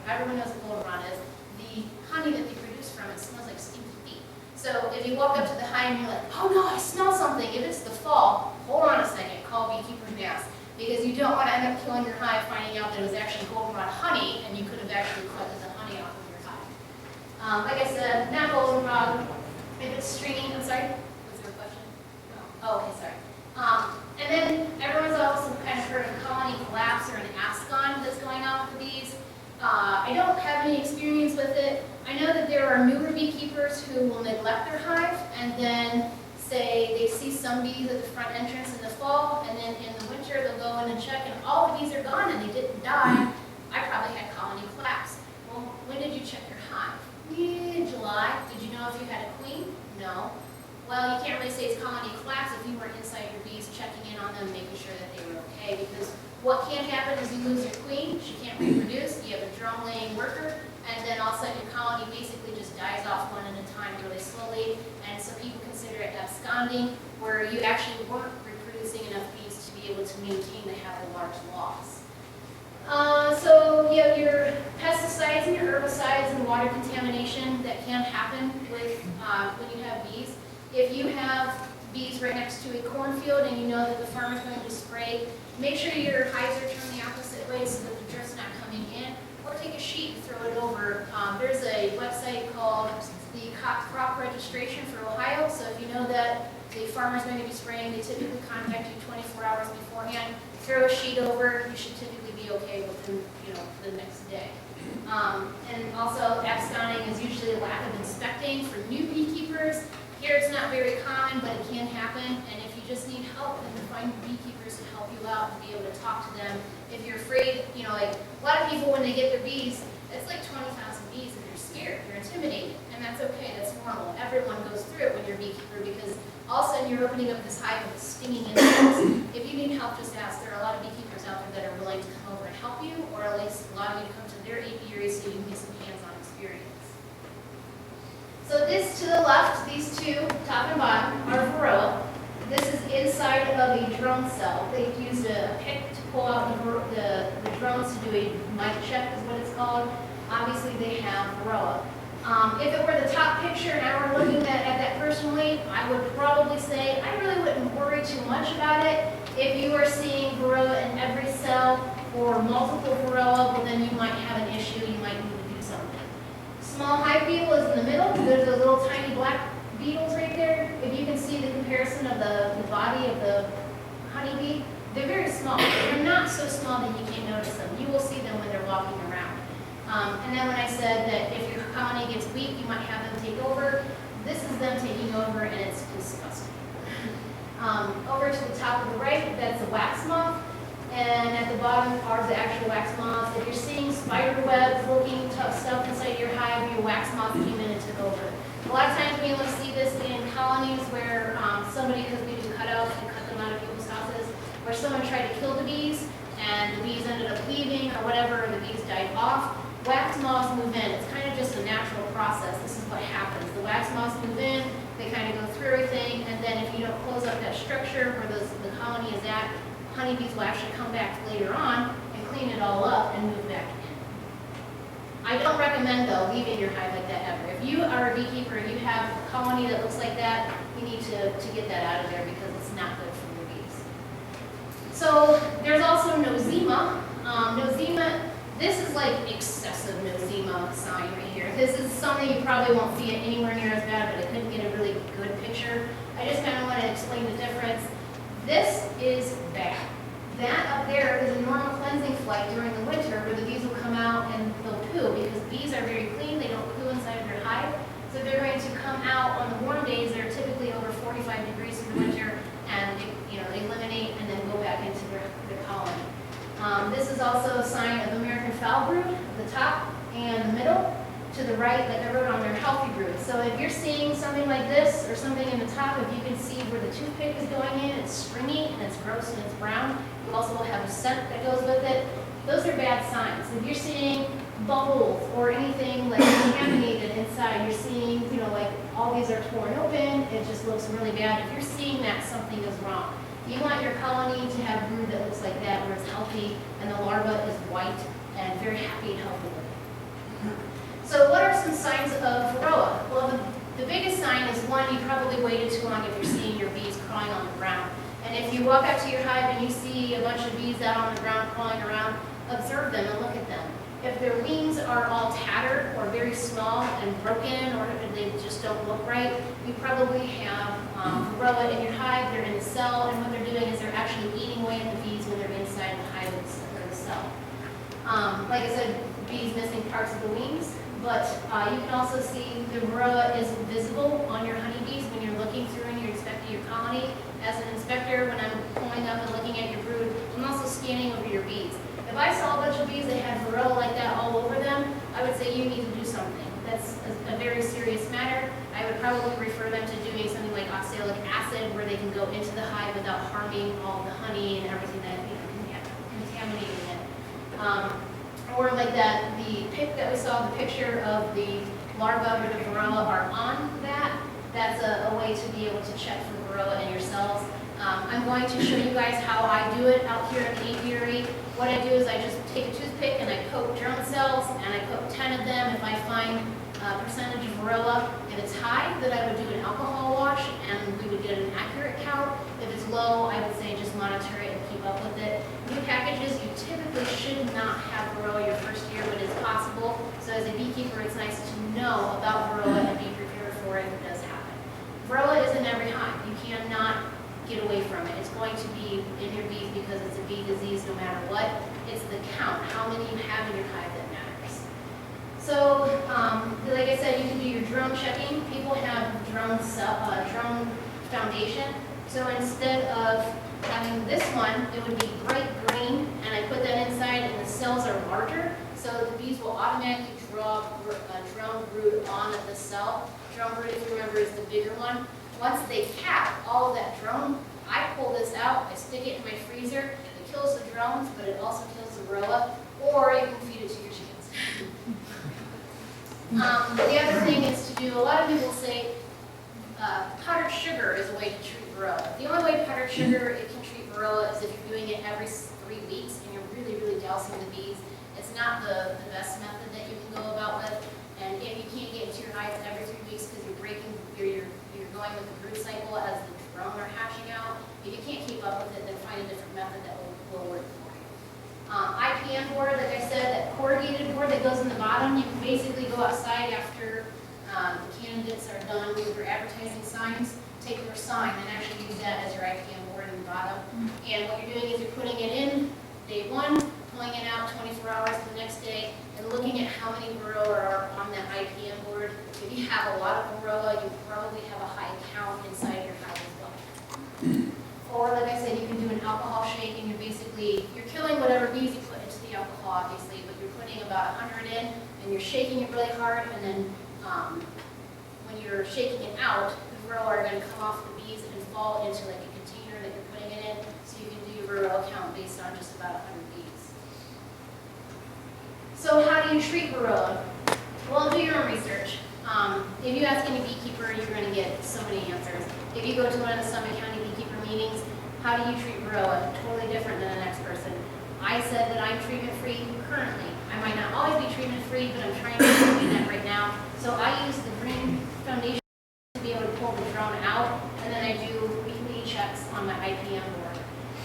everyone knows what goldenrod is, the honey that they produce from it smells like stinky feet. So if you walk up to the hive and you're like, oh no, I smell something, if it's the fall, hold on a second, call beekeeper and ask. Because you don't want to end up killing your hive finding out that it was actually goldenrod honey and you could have actually collected the honey off of your hive. Like I said, not goldenrod, if it's stringy, I'm sorry, was there a question? No. Oh, okay, sorry. And then everyone's also kind of heard of colony collapse or an ascon that's going on with the bees. I don't have any experience with it. I know that there are newer beekeepers who will neglect their hive and then say they see some bees at the front entrance in the fall, and then in the winter they'll go in and check and all the bees are gone and they didn't die. I probably had colony collapse. Well, when did you check your hive? July. Did you know if you had a queen? No. Well, you can't really say it's colony collapse if you weren't inside your bees checking in on them, making sure that they were okay, because what can happen is you lose your queen, she can't reproduce, you have a drone-laying worker, and then all of a sudden your colony basically just dies off one at a time really slowly, and so absconding, where you actually weren't reproducing enough bees to be able to maintain to have a large loss. So you have your pesticides and your herbicides and water contamination that can happen with when you have bees. If you have bees right next to a cornfield and you know that the farmer's going to spray, make sure your hives are turned the opposite way so that the dirt's not coming in, or take a sheet and throw it over. There's a website called the Crop Registration for Ohio, so if you know that the farmer's going to be spraying, they typically contact you 24 hours beforehand, throw a sheet over, you should typically be okay within, the next day. And also absconding is usually a lack of inspecting for new beekeepers. Here it's not very common, but it can happen, and if you just need help, then you find beekeepers to help you out and be able to talk to them. If you're afraid, like a lot of people when they get their bees, it's like 20,000 bees and they're scared, they're intimidated, and that's okay, that's normal. Everyone goes through it when you're a beekeeper because all of a sudden you're opening up this hive with stinging insects. If you need help, just ask. There are a lot of beekeepers out there that are willing to come over and help you, or at least allow you to come to their apiary so you can get some hands-on experience. So this to the left, these two, top and bottom, are Varroa. This is inside of a drone cell. They used a pick to pull out the drones to do a mite check is what it's called. Obviously they have Varroa. If it were the top picture and I were looking at that personally, I would probably say I really wouldn't worry too much about it. If you are seeing Varroa in every cell or multiple Varroa, well then you might have an issue, you might need to do something. Small hive beetle is in the middle. There's those little tiny black beetles right there. If you can see the comparison of the body of the honeybee, they're very small. They're not so small that you can't notice them. You will see them when they're walking around. And then when I said that if your colony gets weak, you might have them take over, this is them taking over and it's disgusting. Over to the top of the right, that's a wax moth. And at the bottom are the actual wax moths. If you're seeing spider webs looking tough stuff inside your hive, your wax moth came in and took over. A lot of times we only see this in colonies where somebody has been cut out and cut them out of people's houses, where someone tried to kill the bees and the bees ended up leaving or whatever, and the bees died off. Wax moths move in. It's kind of just a natural process. This is what happens. The wax moths move in, they kind of go through everything, and then if you don't close up that structure where the colony is at, honeybees will actually come back later on and clean it all up and move back in. I don't recommend, though, leaving your hive like that ever. If you are a beekeeper and you have a colony that looks like that, you need to get that out of there because it's not good for your bees. So there's also nosema. Nosema, this is like excessive nosema sign right here. This is something you probably won't see it anywhere near as bad, but I couldn't get a really good picture. I just kind of want to explain the difference. This is bad. That up there is a normal cleansing flight during the winter where the bees will come out and they'll poo because bees are very clean. They don't poo inside of their hive. So they're going to come out on the warm days. They're typically over 45 degrees in the winter and they eliminate and then go back into their colony. This is also a sign of American foul brood at the top and the middle. To the right, like I wrote on there, healthy brood. So if you're seeing something like this or something in the top, if you can see where the toothpick is going in, it's stringy and it's gross and it's brown. You also will have a scent that goes with it. Those are bad signs. If you're seeing bubbles or anything like contaminated inside, you're seeing, like all these are torn open, it just looks really bad. If you're seeing that, something is wrong. You want your colony to have brood that looks like that, where it's healthy and the larva is white and very happy and healthy. So what are some signs of Varroa? Well, the biggest sign is one, you probably waited too long if you're seeing your bees crawling on the ground. And if you walk up to your hive and you see a bunch of bees out on the ground crawling around, observe them and look at them. If their wings are all tattered or very small and broken or they just don't look right, you probably have Varroa in your hive. They're in the cell, and what they're doing is they're actually eating away at the bees when they're inside the hive or the cell. Like I said, bees missing parts of the wings. But you can also see the Varroa is visible on your honeybees when you're looking through and you're inspecting your colony. As an inspector, when I'm pulling up and looking at your brood, I'm also scanning over your bees. If I saw a bunch of bees that had Varroa like that all over them, I would say you need to do something. That's a very serious matter. I would probably refer them to doing something like oxalic acid where they can go into the hive without harming all the honey and everything that contaminating it. Or like the pic that we saw, the picture of the larva or the Varroa are on that. that's a way to be able to check for Varroa in your cells. I'm going to show you guys how I do it out here in the apiary. What I do is I just take a toothpick and I poke drone cells, and I poke 10 of them. If I find a percentage of Varroa and it's high, then I would do an alcohol wash and we would get an accurate count. If it's low, I would say just monitor it and keep up with it. New packages, you typically should not have Varroa your first year, but it's possible. So as a beekeeper, it's nice to know about Varroa and be prepared for it if it does happen. Varroa is in every hive. You cannot get away from it. It's going to be in your bees because it's a bee disease no matter what. It's the count, how many you have in your hive that matters. So, like I said, you can do your drone checking. People have drone foundation. So instead of having this one, it would be bright green, and I put that inside, and the cells are larger, so the bees will automatically draw drone brood on the cell. Drone brood, if you remember, is the bigger one. Once they cap all of that drone, I pull this out, I stick it in my freezer. It kills the drones, but it also kills the Varroa, or you can feed it to your chickens. The other thing is to do, a lot of people say powdered sugar is a way to treat Varroa. The only way powdered sugar it can treat Varroa is if you're doing it every 3 weeks and you're really, really dousing the bees. It's not the best method that you can go about with. And if you can't get into your hive every 3 weeks because you're going with the brood cycle as the drone are hatching out, if you can't keep up with it, then find a different method that will work for you. IPM board, like I said, that corrugated board that goes in the bottom, you can basically go outside after the candidates are done with your advertising signs, take your sign and actually use that as your IPM board in the bottom. And what you're doing is you're putting it in day 1, pulling it out 24 hours the next day, and looking at how many Varroa are on that IPM board. If you have a lot of Varroa, you probably have a high count inside your hive as well. Or like I said, you can do an alcohol shake, and you're killing whatever bees you put into the alcohol, obviously, but you're putting about 100 in, and you're shaking it really hard, and then when you're shaking it out, the Varroa are going to come off the bees and fall into like a container that you're putting it in, so you can do your Varroa count based on just about 100 bees. So how do you treat Varroa? Well, do your own research. If you ask any beekeeper, you're going to get so many answers. If you go to one of the Summit County beekeeper meetings, how do you treat Varroa? Totally different than the next person. I said that I'm treatment-free currently. I might not always be treatment-free, but I'm trying to do that right now. So I use the green foundation to be able to pull the drone out, and then I do weekly checks on my IPM board.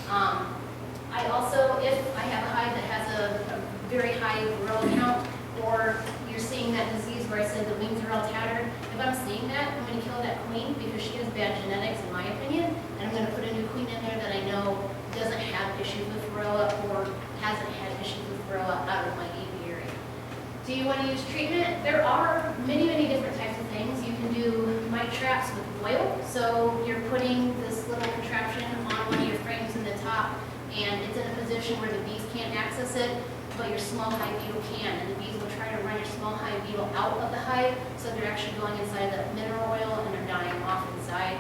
I also, if I have a hive that has a very high Varroa count, or you're seeing that disease where I said the wings are all tattered, if I'm seeing that, I'm going to kill that queen because she has bad genetics in my opinion, and I'm going to put a new queen in there that I know doesn't have issues with Varroa or hasn't had issues with Varroa out of my apiary. Do you want to use treatment? There are many, many different types of things. You can do mite traps with oil. So you're putting this little contraption on one of your frames in the top, and it's in a position where the bees can't access it, but your small hive beetle can, and the bees will try to run your small hive beetle out of the hive, so they're actually going inside the mineral oil and they're dying off inside.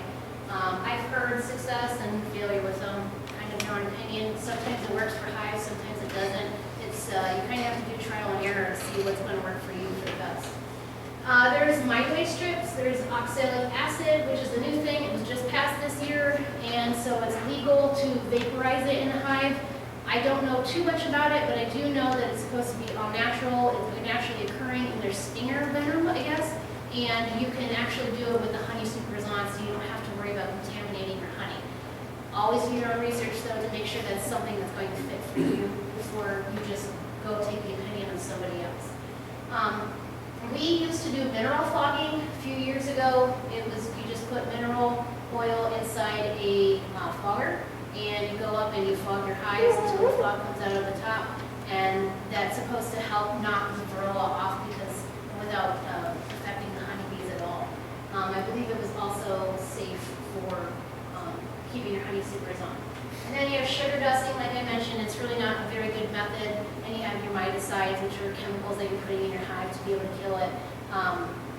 I've heard success and failure with them, kind of your own opinion. Sometimes it works for hives, sometimes it doesn't. It's you kind of have to do trial and error to see what's going to work for you for the best. There's mite strips, there's oxalic acid, which is a new thing. It was just passed this year, and so it's legal to vaporize it in the hive. I don't know too much about it, but I do know that it's supposed to be all natural. It's naturally occurring in their stinger venom, I guess, and you can actually do it with the honey supers on, so you don't have to worry about contaminating your honey. Always do your own research, though, to make sure that's something that's going to fit for you before you just go take the opinion of somebody else. We used to do mineral fogging a few years ago. It was, you just put mineral oil inside a fogger, and you go up and you fog your hives until the fog comes out of the top, and that's supposed to help knock the Varroa off because without affecting the honeybees at all. I believe it was also safe for keeping your honey supers on. And then you have sugar dusting, like I mentioned. It's really not a very good method, and you have your miticides, which are chemicals that you're putting in your hive to be able to kill it.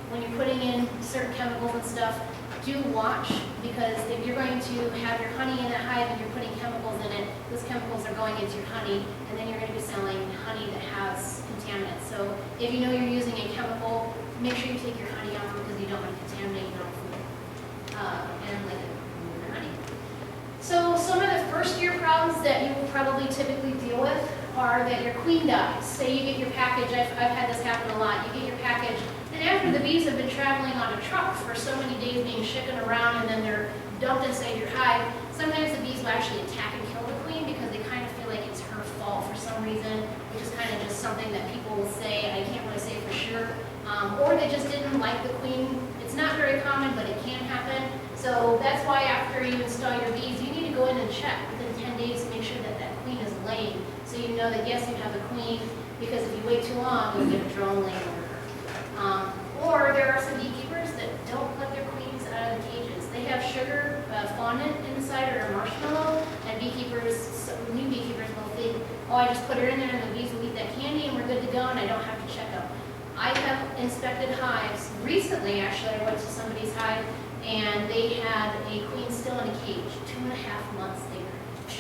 When you're putting in certain chemicals and stuff, do watch, because if you're going to have your honey in a hive and you're putting chemicals in it, those chemicals are going into your honey, and then you're going to be selling honey that has contaminants. So if you know you're using a chemical, make sure you take your honey off because you don't want to contaminate your own food. and like honey. So some of the first year problems that you will probably typically deal with are that your queen dies. Say you get your package, I've had this happen a lot, you get your package, and after the bees have been traveling on a truck for so many days being shipped around and then they're dumped inside your hive, sometimes the bees will actually attack and kill the queen because they kind of feel like it's her fault for some reason, which is kind of just something that people will say, I can't really say for sure, or they just didn't like the queen. It's not very common, but it can happen. So that's why after you install your bees, you need to go in and check within 10 days to make sure that that queen is laying. So you know that yes, you have a queen, because if you wait too long, you'll get a drone laying over her. Or there are some beekeepers that don't let their queens out of the cages. They have sugar fondant inside or a marshmallow, and beekeepers, new beekeepers will think, oh, I just put her in there and the bees will eat that candy and we're good to go and I don't have to check them. I have inspected hives. Recently, actually, I went to somebody's hive and they had a queen still in a cage 2.5 months later.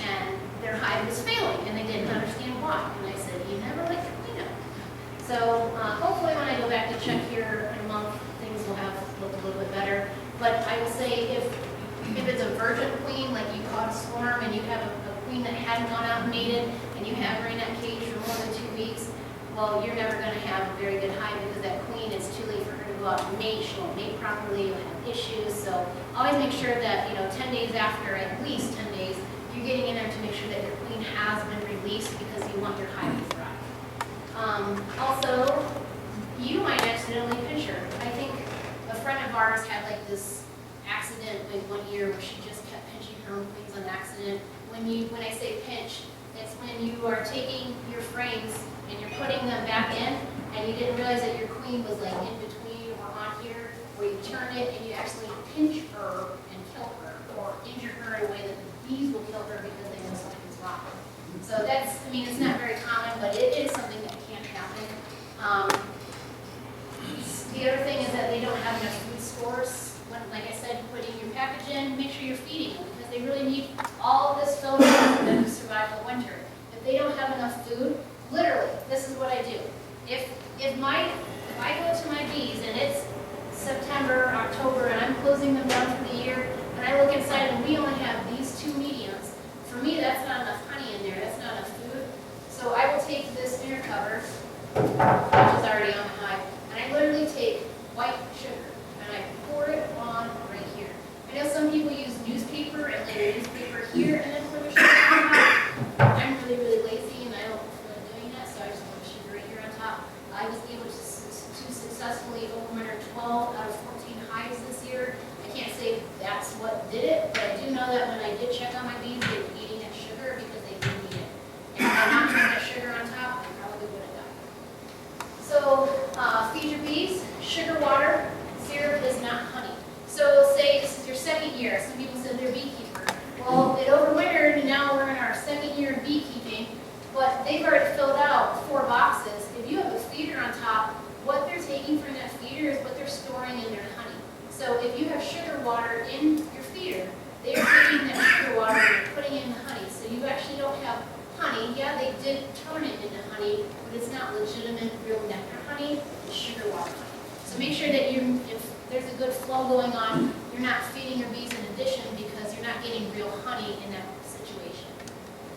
And their hive was failing and they didn't understand why. And I said, you never let your queen out. So hopefully when I go back to check here in a month, things will have looked a little bit better. But I will say if it's a virgin queen, like you caught a swarm and you have a queen that hadn't gone out and mated and you have her in that cage for more than 2 weeks, well, you're never going to have a very good hive because that queen, it's too late for her to go out and mate. She won't mate properly, you'll have issues. So always make sure that, 10 days after, at least 10 days, you're getting in there to make sure that your queen has been released because you want your hive to thrive. Also, you might accidentally pinch her. I think a friend of ours had like this accident like one year where she just kept pinching her own queens on accident. When I say pinch, it's when you are taking your frames and you're putting them back in and you didn't realize that your queen was like in between or on here, where you turn it and you actually pinch her and kill her or injure her in a way that the bees will kill her because they know something's wrong. So that's, it's not very common, but it is something that can happen. The other thing is that they don't have enough food stores. Like I said, putting your package in, make sure you're feeding them because they really need all of this filling for them to survive the winter. If they don't have enough food, literally, this is what I do. If I go to my bees and it's September, October, and I'm closing them down for the year, and I look inside and we only have these 2 mediums, for me that's not enough honey in there, that's not enough food. So I will take this inner cover, which is already on the hive, and I literally take white sugar and I pour it on right here. I know some people use newspaper and lay the newspaper here and then pour the sugar on top. I'm really, really lazy and I don't feel like doing that, so I just put the sugar right here on top. I was able to successfully overwinter 12 out of 14 hives this year. I can't say that's what did it, but I do know that when I did check on my bees, they were eating that sugar because they didn't need it. And if I not put that sugar on top, I probably would have died. So feed your bees, sugar water, syrup is not honey. So say this is your 2nd year. Some people said they're beekeeper. Well, it overwintered and now we're in our 2nd year of beekeeping, but they've already filled out 4 boxes. If you have a feeder on top, what they're taking from that feeder is what they're storing in their honey. So if you have sugar water in your feeder, they are taking that sugar water and putting it in the honey. So you actually don't have honey. Yeah, they did turn it into honey, but it's not legitimate real nectar honey, it's sugar water honey. So make sure that if there's a good flow going on, you're not feeding your bees in addition because you're not getting real honey in that situation.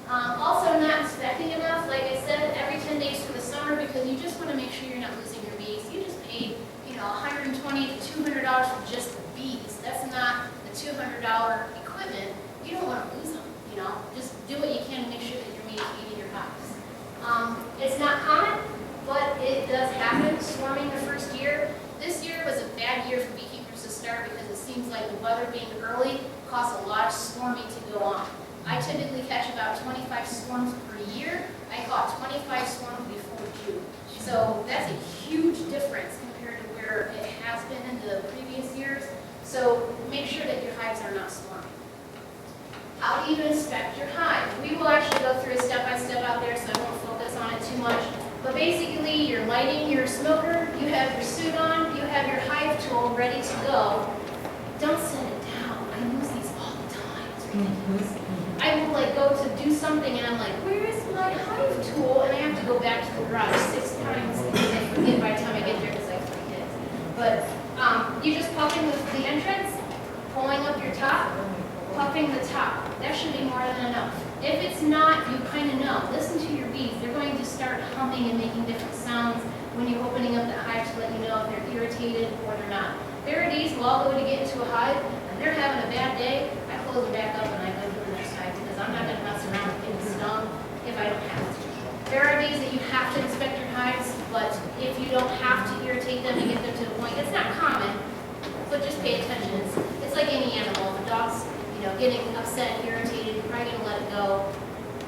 Also not inspecting enough, like I said, every 10 days for the summer because you just want to make sure you're not losing your bees. You just paid $120 to $200 for just the bees. That's not the $200 equipment. You don't want to lose them. Just do what you can to make sure that you're maintaining your hives. It's not common, but it does happen, swarming the first year. This year was a bad year for beekeepers to start because it seems like the weather being early caused a lot of swarming to go on. I typically catch about 25 swarms per year. I caught 25 swarms before June. So that's a huge difference compared to where it has been in the previous years. So make sure that your hives are not swarming. How do you inspect your hive? We will actually go through a step-by-step out there, so I won't focus on it too much. But basically, you're lighting your smoker, you have your suit on, you have your hive tool ready to go. Don't set it down. I lose these all the time. It's ridiculous. I will go to do something and I'm like, where is my hive tool? And I have to go back to the garage 6 times because I forget by the time I get there because I have 3 kids. But you just pop in the entrance, pulling top, puffing the top. That should be more than enough. If it's not, you kind of know. Listen to your bees. They're going to start humming and making different sounds when you're opening up the hive to let you know if they're irritated or they're not. There are bees who I'll go to get into a hive and they're having a bad day. I close it back up and I go to the next hive because I'm not going to mess around with getting stung if I don't have to. There are bees that you have to inspect your hives, but if you don't have to irritate them and get them to the point, it's not common, but just pay attention. It's like any animal. If a dog's getting upset, irritated, you're probably going to let it go.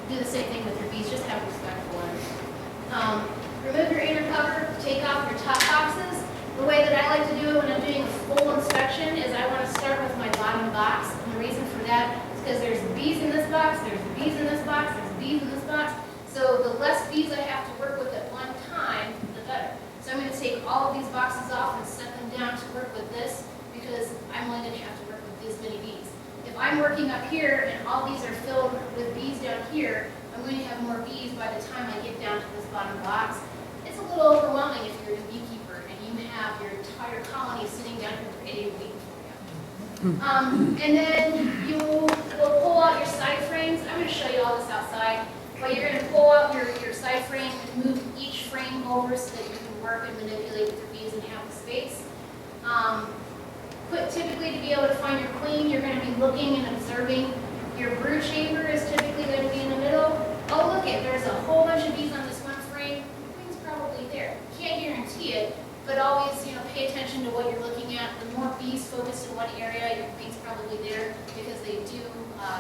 Do the same thing with your bees. Just have respect for them. Remove your inner cover. Take off your top boxes. The way that I like to do it when I'm doing a full inspection is I want to start with my bottom box. And the reason for that is because there's bees in this box, there's bees in this box, there's bees in this box. So the less bees I have to work with at one time, the better. So I'm going to take all of these boxes off and set them down to work with this because I'm only going to have to work with this many bees. If I'm working up here and all these are filled with bees down here, I'm going to have more bees by the time I get down to this bottom box. It's a little overwhelming if you're a beekeeper and you have your entire colony sitting down here ready to wait for you. And then you will pull out your side frames. I'm going to show you all this outside. But you're going to pull out your side frame and move each frame over so that you can work and manipulate with your bees and have the space. Typically, to be able to find your queen, you're going to be looking and observing. Your brood chamber is typically going to be in the middle. Oh, look it, there's a whole bunch of bees on this one frame. The queen's probably there. Can't guarantee it, but always, pay attention to what you're looking at. The more bees focused in one area, your queen's probably there because they do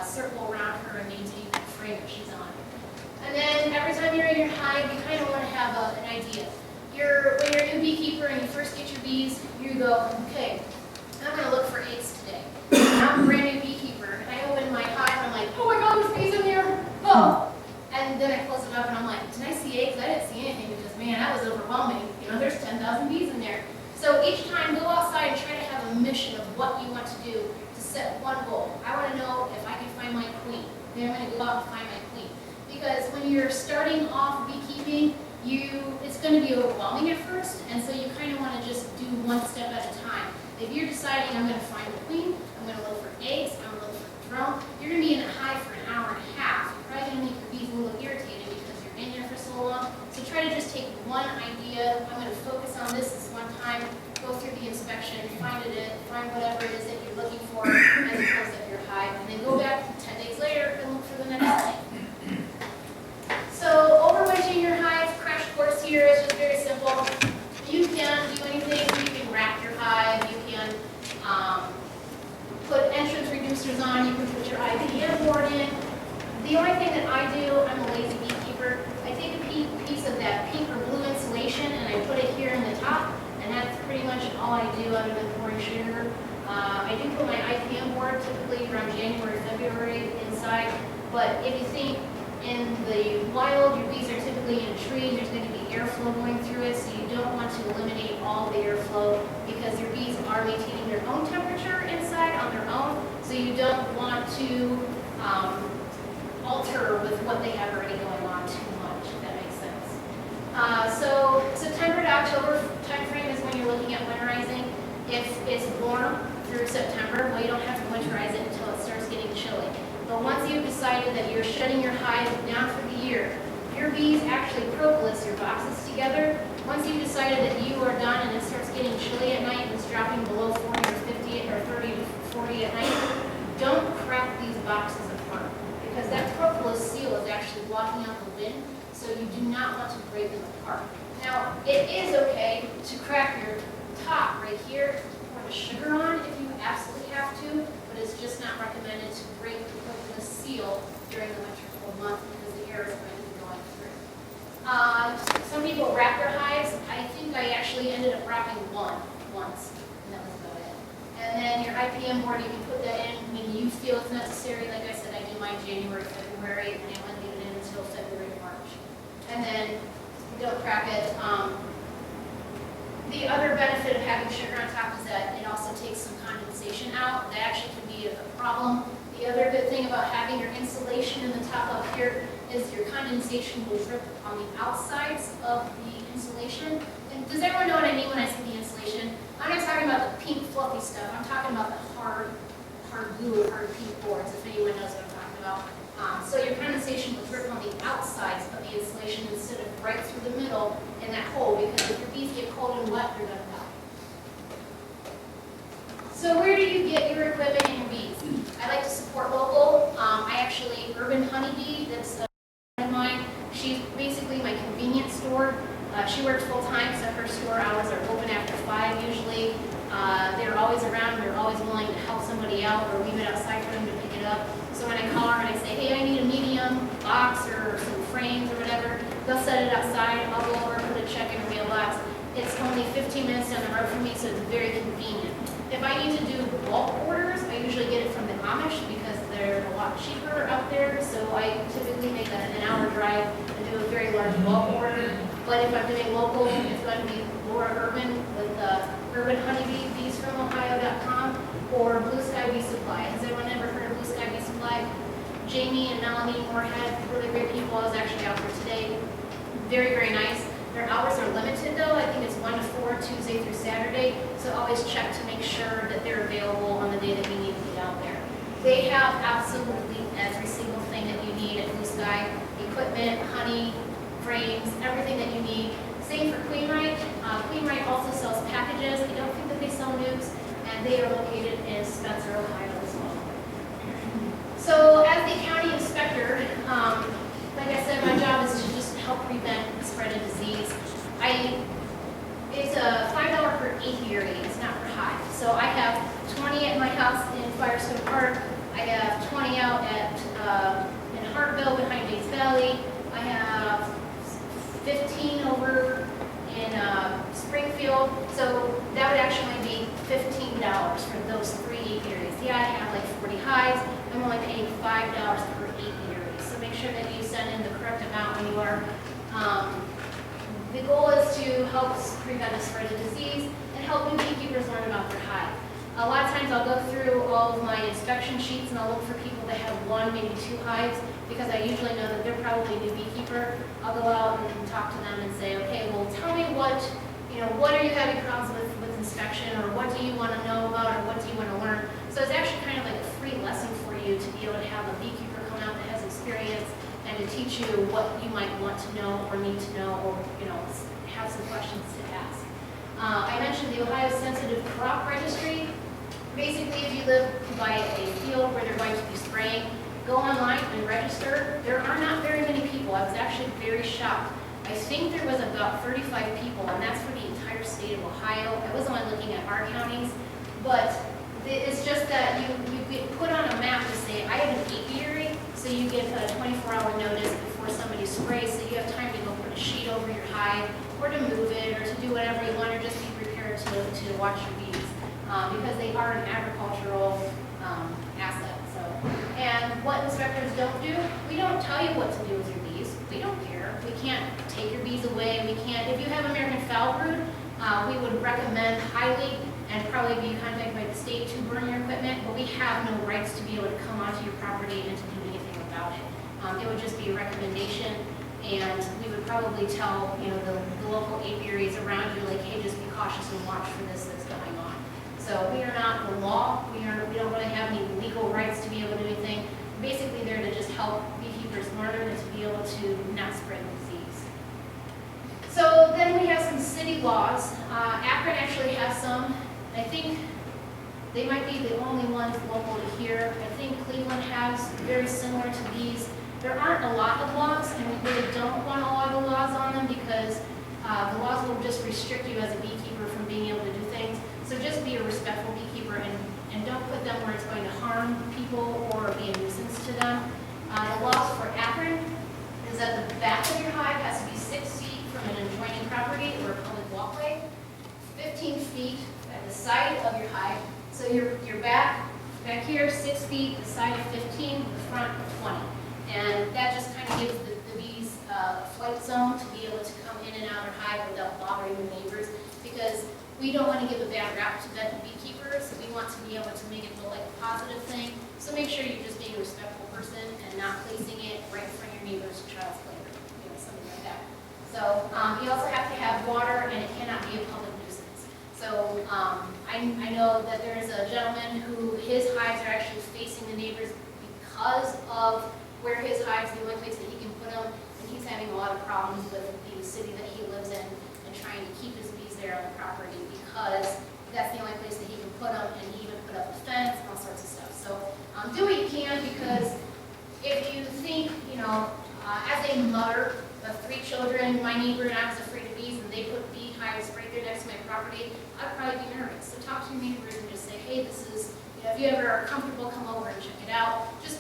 circle around her and maintain the frame that she's on. And then every time you're in your hive, you kind of want to have an idea. When you're a new beekeeper and you first get your bees, you go, okay, I'm going to look for eggs today. I'm a brand new beekeeper, and I open my hive, and I'm like, oh my God, there's bees in there. Oh! And then I close it up, and I'm like, did I see eggs? I didn't see anything because, man, that was overwhelming. There's 10,000 bees in there. So each time, go outside and try to have a mission of what you want to do to set one goal. I want to know if I can find my queen. Then I'm going to go out and find my queen. Because when you're starting off beekeeping, it's going to be overwhelming at first, and so you kind of want to just do one step at a time. If you're deciding I'm going to find the queen, I'm going to look for eggs, I'm going to look for a drone, you're going to be in a hive for an hour and a half. You're probably going to make your bees a little irritated because you're in there for so long. So try to just take one idea. I'm going to focus on this one time, go through the inspection, find whatever it is that you're looking for as it comes up your hive, and then go back 10 days later and look for the next thing. So overwintering your hive, crash course here is just very simple. You can do anything. You can wrap your hive. You can put entrance reducers on. You can put your IPM board in. The only thing that I do, I'm a lazy beekeeper, I take a piece of that pink or blue insulation and I put it here in the top, and that's pretty much all I do other than pouring sugar. I do put my IPM board typically around January, February inside, but if you think in the wild, your bees are typically in a tree, there's going to be airflow going through it, so you don't want to eliminate all the airflow because your bees are maintaining their own temperature inside on their own, so you don't want to alter with what they have already going on too much, if that makes sense. So September to October timeframe is when you're looking at winterizing. If it's warm through September, well, you don't have to winterize it until it starts getting chilly. But once you've decided that you're shutting your hive down for the year, your bees actually propolis your boxes together. Once you've decided that you are done and it starts getting chilly at night and it's dropping below 40 or 50 or 30 to 40 at night, don't crack these boxes apart because that propolis seal is actually blocking out the wind, so you do not want to break them apart. Now, it is okay to crack your top right here, pour the sugar on if you absolutely have to, but it's just not recommended to break the seal during the winter cold month because the air is going to be going through. Some people wrap their hives. I think I actually ended up wrapping one once, and that was about it. And then your IPM board, you can put that in when you feel it's necessary. Like I said, I do mine January, February, and I only leave it in until February, March. And then don't crack it. The other benefit of having sugar on top is that it also takes some condensation out. That actually can be a problem. The other good thing about having your insulation in the top up here is your condensation will drip on the outsides of the insulation. And does everyone know what I mean when I say the insulation? I'm not talking about the pink fluffy stuff. I'm talking about the hard glue critical in that hole, because if your bees get cold and wet, they're gonna die. So where do you get your equipment and your bees? I like to support local. Urban Honeybee, that's a friend of mine. She's basically my convenience store. She works full time, so her store hours are open after 5 usually. They're always around, they're always willing to help somebody out or leave it outside for them to pick it up. So when I call her and I say, hey, I need a medium box or some frames or whatever, they'll set it outside, I'll go over, put a check in a mailbox. It's only 15 minutes down the road from me, so it's very convenient. If I need to do bulk orders, I usually get it from the Amish because they're a lot cheaper out there. So I typically make that an hour drive and do a very large bulk order. But if I'm doing local, it's going to be Laura Urban with Urban Honeybee, beesfromohio.com, or Blue Sky Bee Supply. Has anyone ever heard of Blue Sky Bee Supply? Jamie and Melanie Moorhead, really great people. I was actually out there today. Very, very nice. Their hours are limited though. I think it's 1 to 4, Tuesday through Saturday. So always check to make sure that they're available on the day that we need to get out there. They have absolutely every single thing that you need at Blue Sky. Equipment, honey, frames, everything that you need. Same for Queenrite. Queenrite also sells packages. I don't think that they sell nukes, and they are located in Spencer, Ohio as well. So as the county inspector, like I said, my job is to just help prevent the spread of disease. It's a $5 per apiary, it's not per hive. So I have 20 at my house in Firestone Park. I have 20 out at in Hartville behind Bates Valley. I have 15 over in Springfield. So that would actually be $15 for those 3 apiaries. Yeah, I have like 40 hives. I'm only paying $5 per apiary. So make sure that you send in the correct amount when you are. The goal is to help prevent the spread of disease and help new beekeepers learn about their hive. A lot of times I'll go through all of my inspection sheets and I'll look for people that have 1, maybe 2 hives, because I usually know that they're probably a new beekeeper. I'll go out and talk to them and say, okay, well, tell me what are you having problems with inspection, or what do you want to know about, or what do you want to learn? So it's actually kind of like a free lesson for you to be able to have a beekeeper come out that has experience and to teach you what you might want to know or need to know, or have some questions to ask. I mentioned the Ohio Sensitive Crop Registry. Basically, if you live by a field where they're going to be spraying, go online and register. There are not very many people. I was actually very shocked. I think there was about 35 people, and that's for the entire state of Ohio. I was only looking at our counties, but it's just that you get put on a map to say, I have an apiary, so you get a 24-hour notice before somebody sprays, so you have time to go put a sheet over your hive, or to move it, or to do whatever you want, or just be prepared to watch your bees, because they are an agricultural asset. So, and what inspectors don't do, we don't tell you what to do with your bees. We don't care. We can't take your bees away. We can't. If you have American foul brood, we would recommend highly and probably be contacted by the state to burn your equipment, but we have no rights to be able to come onto your property and to do anything about it. It would just be a recommendation, and we would probably tell the local apiaries around you, like, hey, just be cautious and watch for this that's going on. So we are not the law. We don't really have any legal rights to be able to do anything. Basically, they're to just help beekeepers learn and to be able to not spread the disease. So then we have some city laws. Akron actually has some. I think they might be the only ones local to here. I think Cleveland has very similar to these. There aren't a lot of laws, and we really don't want a lot of laws on them because the laws will just restrict you as a beekeeper from being able to do things. So just be a respectful beekeeper and don't put them where it's going to harm people or be a nuisance to them. The laws for Akron is that the back of your hive has to be 6 feet from an adjoining property or a public walkway, 15 feet at the side of your hive. So your back here, 6 feet, the side of 15, the front of 20. And that just kind of gives the bees a flight zone to be able to come in and out of hive without bothering the neighbors, because we don't want to give a bad rap to beekeepers. We want to be able to make it look like a positive thing. So make sure you're just being a respectful person and not placing it right in front of your neighbor's child's playground, something like that. So you also have to have water, and it cannot be a public nuisance. So I know that there is a gentleman who his hives are actually facing the neighbors because of where his hives, the only place that he can put them and he's having a lot of problems with the city that he lives in and trying to keep his bees there on the property because that's the only place that he can put them, and he even put up a fence and all sorts of stuff. So do what you can, because if you think, as a mother of 3 children, my neighbor and I was afraid of bees, and they put bee hives right there next to my property, I'd probably be nervous. So talk to your neighbors and just say, hey, this is, if you ever are comfortable, come over and check it out. Just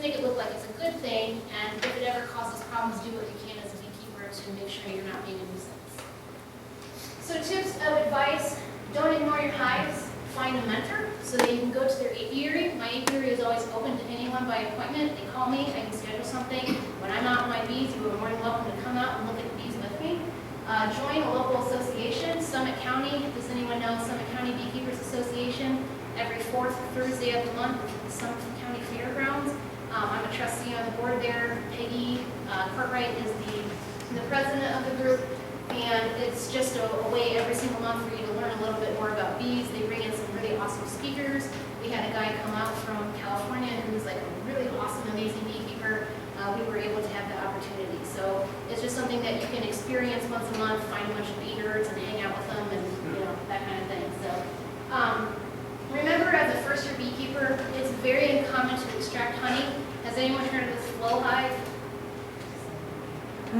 make it look like it's a good thing, and if it ever causes problems, do what you can as a beekeeper to make sure you're not being a nuisance. So tips of advice: don't ignore your hives. Find a mentor so that you can go to their apiary. My apiary is always open to anyone by appointment. They call me, I can schedule something. When I'm out with my bees, you are more than welcome to come out and look at the bees with me. Join a local association, Summit County. Does anyone know Summit County Beekeepers Association? Every 4th Thursday of the month, the Summit County Fairgrounds. I'm a trustee on the board there. Peggy Cartwright is the president of the group. And it's just a way every single month for you to learn a little bit more about bees. They bring in some really awesome speakers. We had a guy come out from California who's like a really awesome, amazing beekeeper. We were able to have the opportunity. So it's just something that you can experience once a month, find a bunch of bee nerds and hang out with them and that kind of thing. So remember, as a first-year beekeeper, it's very uncommon to extract honey. Has anyone heard of this flow hive?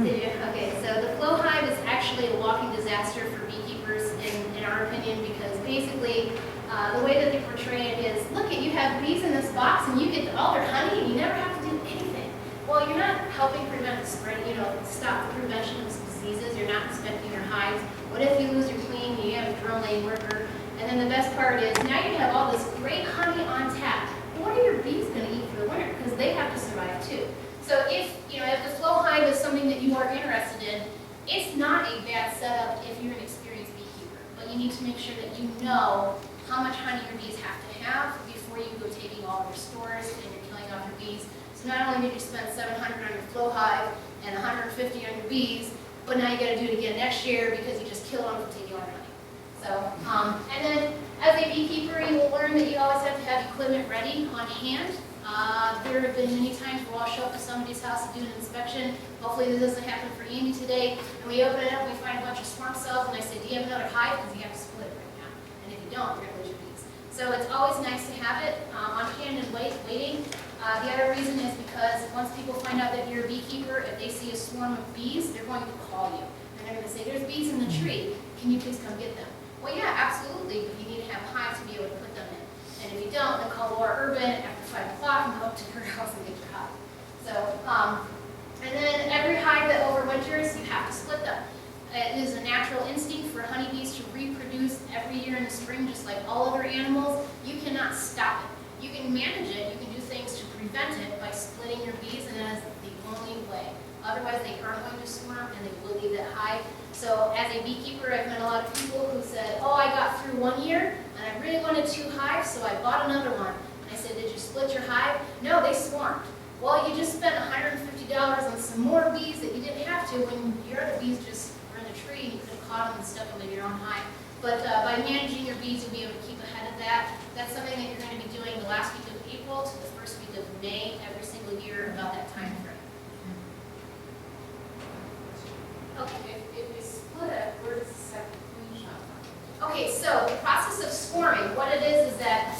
Did you? Okay, so the flow hive is actually a walking disaster for beekeepers in our opinion, because basically the way that they portray it is, look, you have bees in this box and you get all their honey and you never have to do anything. Well, you're not helping prevent the spread, stop the prevention of diseases. You're not inspecting your hives. What if you lose your queen, you have a drone laying worker? And then the best part is, now you have all this great honey on tap. But what are your bees going to eat for the winter? Because they have to survive too. So if the flow hive is something that you are interested in, it's not a bad setup if you're an experienced beekeeper. But you need to make sure that you know how much honey your bees have to have before you go taking all of your stores and you're killing off your bees. So not only did you spend $700 on your flow hive and $150 on your bees, but now you got to do it again next year because you just killed them from taking all your honey. So, and then as a beekeeper, you will learn that you always have to have equipment ready on hand. There have been many times where I'll show up to somebody's house to do an inspection. Hopefully this doesn't happen for Andy today. And we open it up and we find a bunch of swarm cells, and I say, do you have another hive? Because you have to split it right now. And if you don't, you're going to lose your bees. So it's always nice to have it on hand and waiting. The other reason is because once people find out that you're a beekeeper, if they see a swarm of bees, they're going to call you. And they're going to say, there's bees in the tree. Can you please come get them? Well, yeah, absolutely, but you need to have a hive to be able to put them in. And if you don't, then call Laura Urban after 5 o'clock and go up to her house and get your hive. So, and then every hive that overwinters, you have to split them. It is a natural instinct for honeybees to reproduce every year in the spring, just like all other animals. You cannot stop it. You can manage it, you can do things to prevent it by splitting your bees, and that is the only way. Otherwise, they aren't going to swarm and they will leave that hive. So as a beekeeper, I've met a lot of people who said, oh, I got through 1 year and I really wanted 2 hives, so I bought another one. And I said, did you split your hive? No, they swarmed. Well, you just spent $150 on some more bees that you didn't have to when your other bees just were in the tree and you could have caught them and stuck them in your own hive. But by managing your bees, you'll be able to keep ahead of that. That's something that you're going to be doing the last week of April to the first week of May every single year about that time frame. Okay. If we split it, where does the second queen come from? Okay, so the process of swarming, what it is that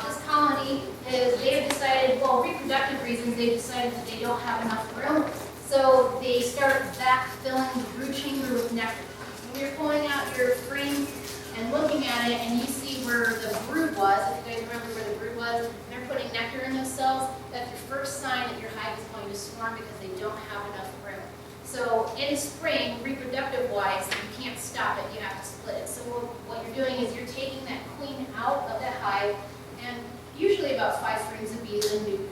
this colony they've decided, well, reproductive reasons, they've decided that they don't have enough room. So they start backfilling the brood chamber with nectar. When you're pulling out your frame and looking at it and you see where the brood was, if you guys remember where the brood was, and they're putting nectar in those cells, that's your first sign that your hive is going to swarm because they don't have enough room. So in spring, reproductive-wise, you can't stop it, you have to split it. So what you're doing is you're taking that queen out of that hive, and usually about 5 strings of bees in a nuke,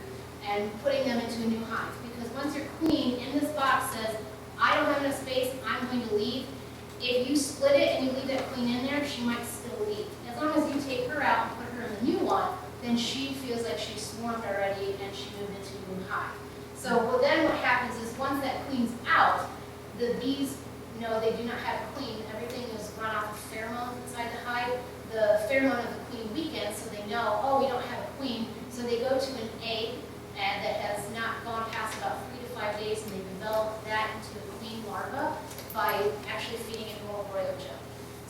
and putting them into a new hive. Because once your queen in this box says, I don't have enough space, I'm going to leave, if you split it and you leave that queen in there, she might still leave. As long as you take her out and put her in the new one, then she feels like she's swarmed already and she moved into a new hive. So then what happens is once that queen's out, the bees know they do not have a queen. Everything is run off of pheromones inside the hive. The pheromone of the queen weakens, so they know, oh, we don't have a queen. So they go to an egg and that has not gone past about 3 to 5 days, and they develop that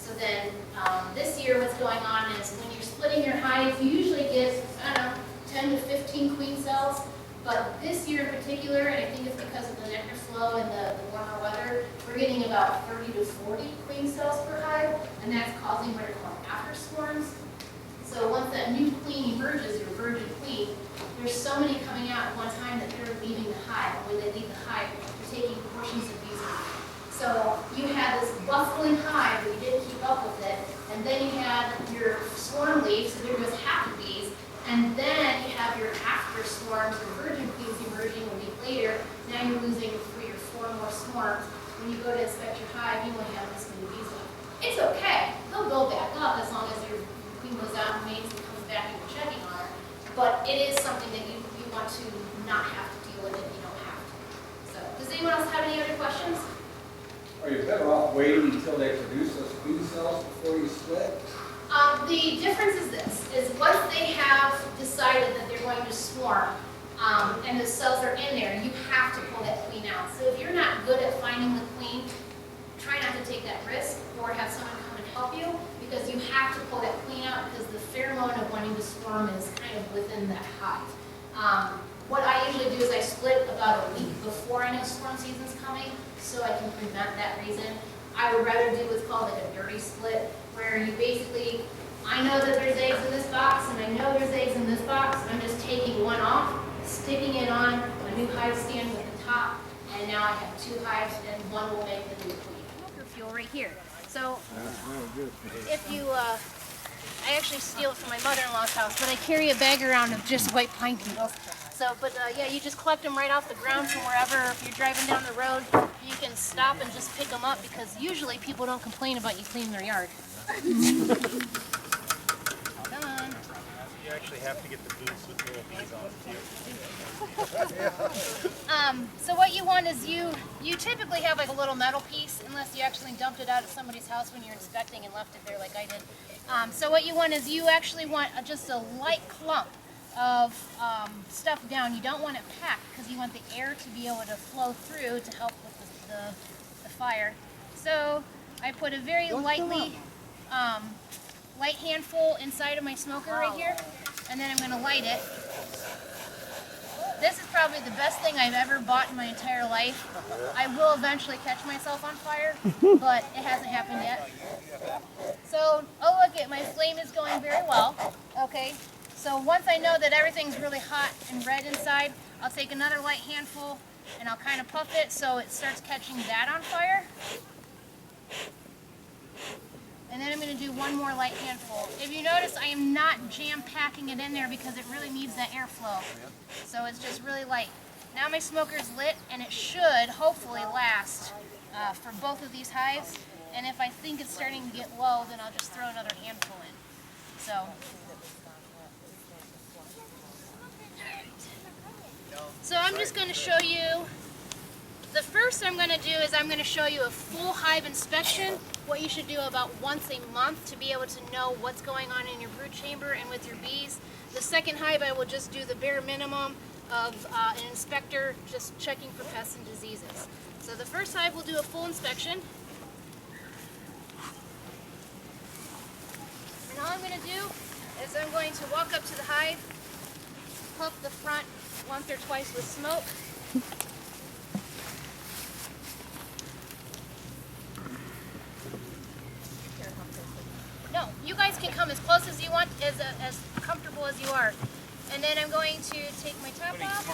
So then, this year what's going on is when you're splitting your hives, you usually get, I don't know, 10 to 15 queen cells. But this year in particular, and I think it's because of the nectar flow and the warmer weather, we're getting about 30 to 40 queen cells per hive, and that's causing what are called after swarms. So once that new queen emerges, your virgin queen, there's so many coming out at one time that they're leaving the hive. When they leave the hive, they're taking portions of these. So you had this bustling hive, but you didn't keep up with it, and then you had your swarm leave, so there goes half the bees. And then you have your after swarms, your virgin queens emerging a week later. Now you're losing 3 or 4 more swarms. When you go to inspect your hive, you only have this many bees left. It's okay. They'll go back up as long as your queen goes out and mates and comes back and you're checking on her. But it is something that you want to not have to deal with if you don't have to. So, does anyone else have any other questions? Are you better off waiting until they produce those queen cells before you split? The difference is this, is once they have decided that they're going to swarm, and the cells are in there, you have to pull that queen out. So if you're not good at finding the queen, try not to take that risk or have someone come and help you, because you have to pull that queen out because the pheromone of wanting to swarm is kind of within that hive. What I usually do is I split about a week before I know swarm season's coming, so I can prevent that reason. I would rather do what's called like a dirty split, where you basically, I know that there's eggs in this box, and I know there's eggs in this box, and I'm just taking one off, sticking it on a new hive stand with the top, and now I have 2 hives, and one will make the new queen. Smoker fuel right here. So, if you, I actually steal it from my mother-in-law's house, but I carry a bag around of just white pine needles. So, yeah, you just collect them right off the ground from wherever. If you're driving down the road, you can stop and just pick them up, because usually people don't complain about you cleaning their yard. Come on. You actually have to get the boots with little bees on it too. So what you want is you typically have like a little metal piece, unless you actually dumped it out at somebody's house when you're inspecting and left it there like I did. So what you want is you actually want just a light clump of stuff down. You don't want it packed because you want the air to be able to flow through to help with the fire. So I put a very light handful inside of my smoker right here, and then I'm going to light it. This is probably the best thing I've ever bought in my entire life. I will eventually catch myself on fire, but it hasn't happened yet. So, oh look it, my flame is going very well. Okay, so once I know that everything's really hot and red inside, I'll take another light handful and I'll kind of puff it so it starts catching that on fire. And then I'm going to do one more light handful. If you notice, I am not jam-packing it in there because it really needs that airflow. So it's just really light. Now my smoker's lit, and it should hopefully last for both of these hives. And if I think it's starting to get low, then I'll just throw another handful in. So I'm just going to show you. The first I'm going to do is I'm going to show you a full hive inspection, what you should do about once a month to be able to know what's going on in your brood chamber and with your bees. The second hive I will just do the bare minimum of an inspector just checking for pests and diseases. So the first hive will do a full inspection. And all I'm going to do is I'm going to walk up to the hive, puff the front once or twice with smoke. No, you guys can come as close as you want, as comfortable as you are. And then I'm going to take my top off.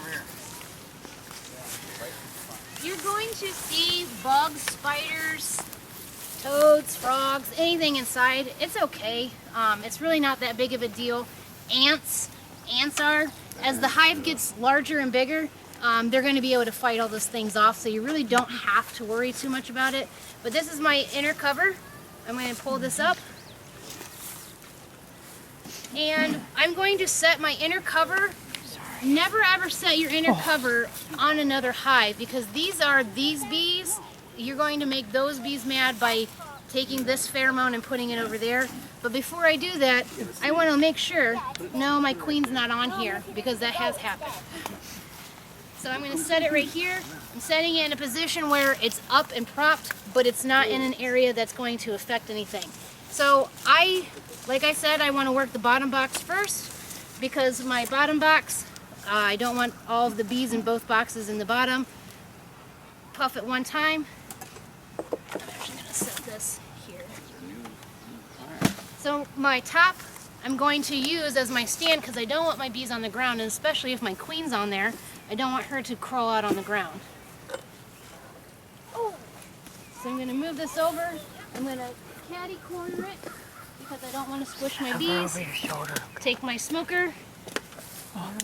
You're going to see bugs, spiders, toads, frogs, anything inside. It's okay. It's really not that big of a deal. Ants are, as the hive gets larger and bigger, they're going to be able to fight all those things off, so you really don't have to worry too much about it. But this is my inner cover. I'm going to pull this up. And I'm going to set my inner cover. Never ever set your inner cover on another hive, because these bees, you're going to make those bees mad by taking this pheromone and putting it over there. But before I do that, I want to make sure, no, my queen's not on here, because that has happened. So I'm going to set it right here. I'm setting it in a position where it's up and propped, but it's not in an area that's going to affect anything. So like I said, I want to work the bottom box first because my bottom box, I don't want all of the bees in both boxes in the bottom. Puff at one time. I'm actually going to set this here. So my top I'm going to use as my stand because I don't want my bees on the ground, and especially if my queen's on there, I don't want her to crawl out on the ground. Oh. So I'm going to move this over. I'm going to catty corner it because I don't want to squish my bees. Over your shoulder. Take my smoker,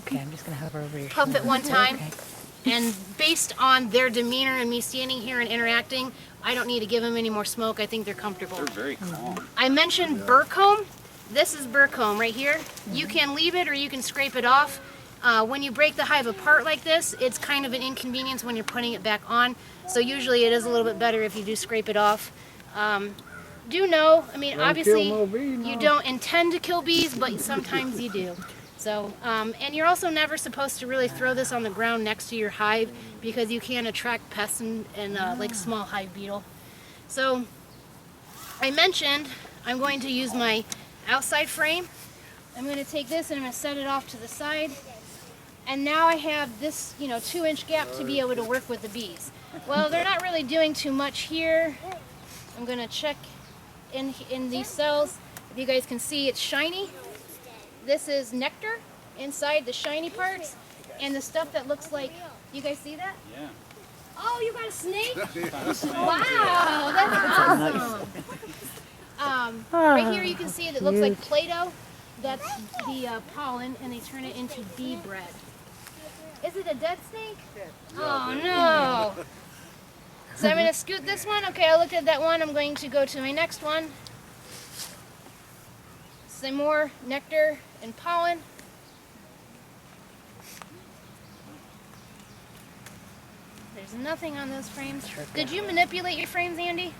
Okay, I'm just gonna hover over your puff shoulder. it one time, Okay. and based on their demeanor and me standing here and interacting, I don't need to give them any more smoke. I think they're comfortable. They're very calm. I mentioned burr comb. This is burr comb right here. You can leave it or you can scrape it off. When you break the hive apart like this, it's kind of an inconvenience when you're putting it back on. So usually it is a little bit better if you do scrape it off. Do know, I mean, obviously you don't intend to kill bees, but sometimes you do. So, and you're also never supposed to really throw this on the ground next to your hive because you can attract pests and like small hive beetle. So I mentioned I'm going to use my outside frame. I'm going to take this and I'm going to set it off to the side. And now I have this, 2-inch gap to be able to work with the bees. Well, they're not really doing too much here. I'm going to check in these cells. If you guys can see, it's shiny. This is nectar inside the shiny parts. And the stuff that looks like, you guys see that? Yeah. Oh, you got a snake? Wow, that's awesome. Right here you can see that it looks like Play-Doh. That's the pollen, and they turn it into bee bread. Is it a dead snake? Oh no. So I'm going to scoot this one. Okay, I looked at that one. I'm going to go to my next one. Some more nectar and pollen. There's nothing on those frames. Did you manipulate your frames, Andy?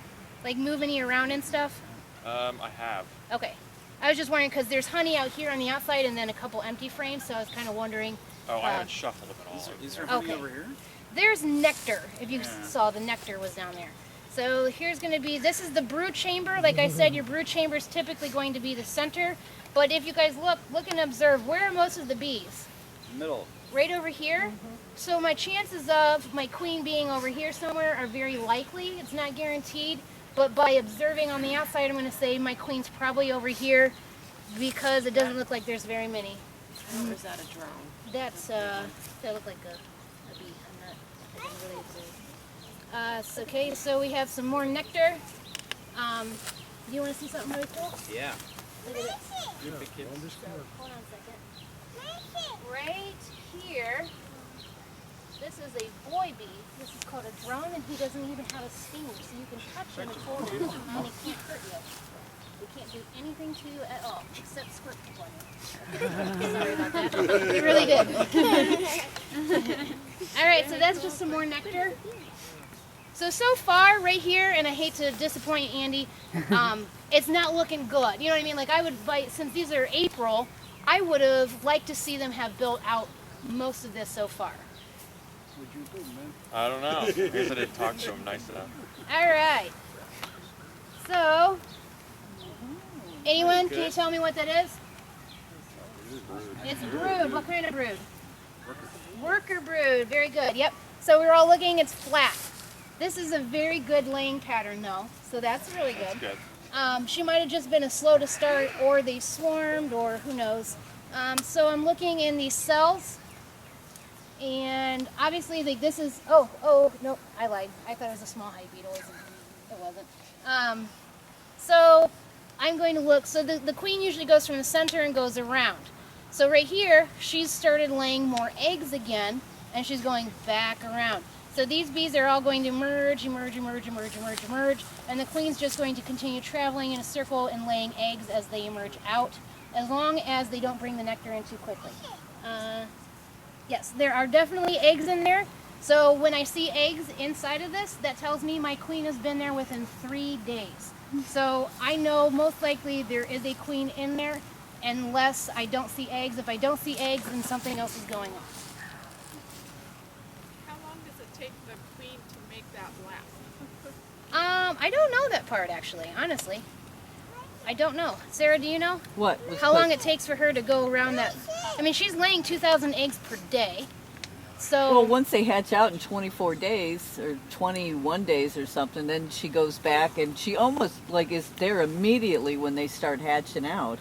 Like move any around and stuff? I have. Okay. I was just wondering because there's honey out here on the outside and then a couple empty frames, so I was kind of wondering. Oh, I haven't shuffled them at all. Is there honey Okay. over here? There's nectar, if you saw, the nectar was down there. So here's going to be, this is the brood chamber. Like I said, your brood chamber is typically going to be the center. But if you guys look and observe, where are most of the bees? Middle. Right over here. So my chances of my queen being over here somewhere are very likely. It's not guaranteed. But by observing on the outside, I'm going to say my queen's probably over here because it doesn't look like there's very many. Or is that a drone? That's, that looked like a bee. I didn't really observe. So, okay, so we have some more nectar. Do you want to see something really cool? Yeah. Look at this. You're a big kid. Hold on a second. Right here, this is a boy bee. This is called a drone, and he doesn't even have a stinger, so you can touch him and hold him, and he can't hurt you. He can't do anything to you at all, except squirt people on you. Sorry about that. He really did. All right, so that's just some more nectar. So far, right here, and I hate to disappoint you, Andy, it's not looking good. You know what I mean? Like I would, since these are April, I would have liked to see them have built out most of this so far. I don't know. I guess I didn't talk to him nice enough. All right. So, anyone, can you tell me what that is? It's brood. What kind of brood? Worker brood. Very good. Yep. So we're all looking. It's flat. This is a very good laying pattern, though. So that's really good. That's good. She might have just been a slow to start, or they swarmed, or who knows. So I'm looking in these cells, and obviously, like this is. Oh, no, I lied. I thought it was a small hive beetle. It wasn't. So I'm going to look. So the queen usually goes from the center and goes around. So right here, she's started laying more eggs again, and she's going back around. So these bees are all going to emerge, and the queen's just going to continue traveling in a circle and laying eggs as they emerge out, as long as they don't bring the nectar in too quickly. Yes, there are definitely eggs in there. So when I see eggs inside of this, that tells me my queen has been there within 3 days. So I know most likely there is a queen in there, unless I don't see eggs. If I don't see eggs, then something else is going on. I don't know that part actually, honestly. I don't know. Sarah, do you know? What? How long it takes for her to go around that? I mean, she's laying 2,000 eggs per day. So Well, once they hatch out in 24 days or 21 days or something, then she goes back and she almost like is there immediately when they start hatching out.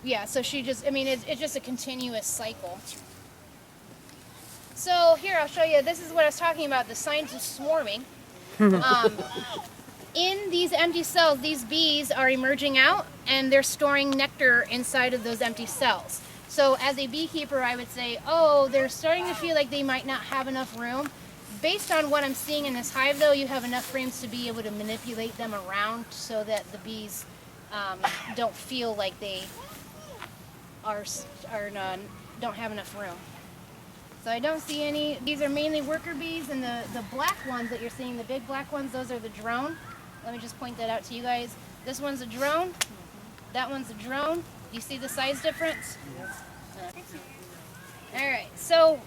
yeah, so she just, I mean, it's just a continuous cycle. So here, I'll show you. This is what I was talking about, the signs of swarming. In these empty cells, these bees are emerging out and they're storing nectar inside of those empty cells. So as a beekeeper, I would say, oh, they're starting to feel like they might not have enough room. Based on what I'm seeing in this hive, though, you have enough frames to be able to manipulate them around so that the bees don't feel like they don't have enough room. So I don't see any. These are mainly worker bees, and the black ones that you're seeing, the big black ones, those are the drone. Let me just point that out to you guys. This one's a drone. That one's a drone. You see the size difference? All right, so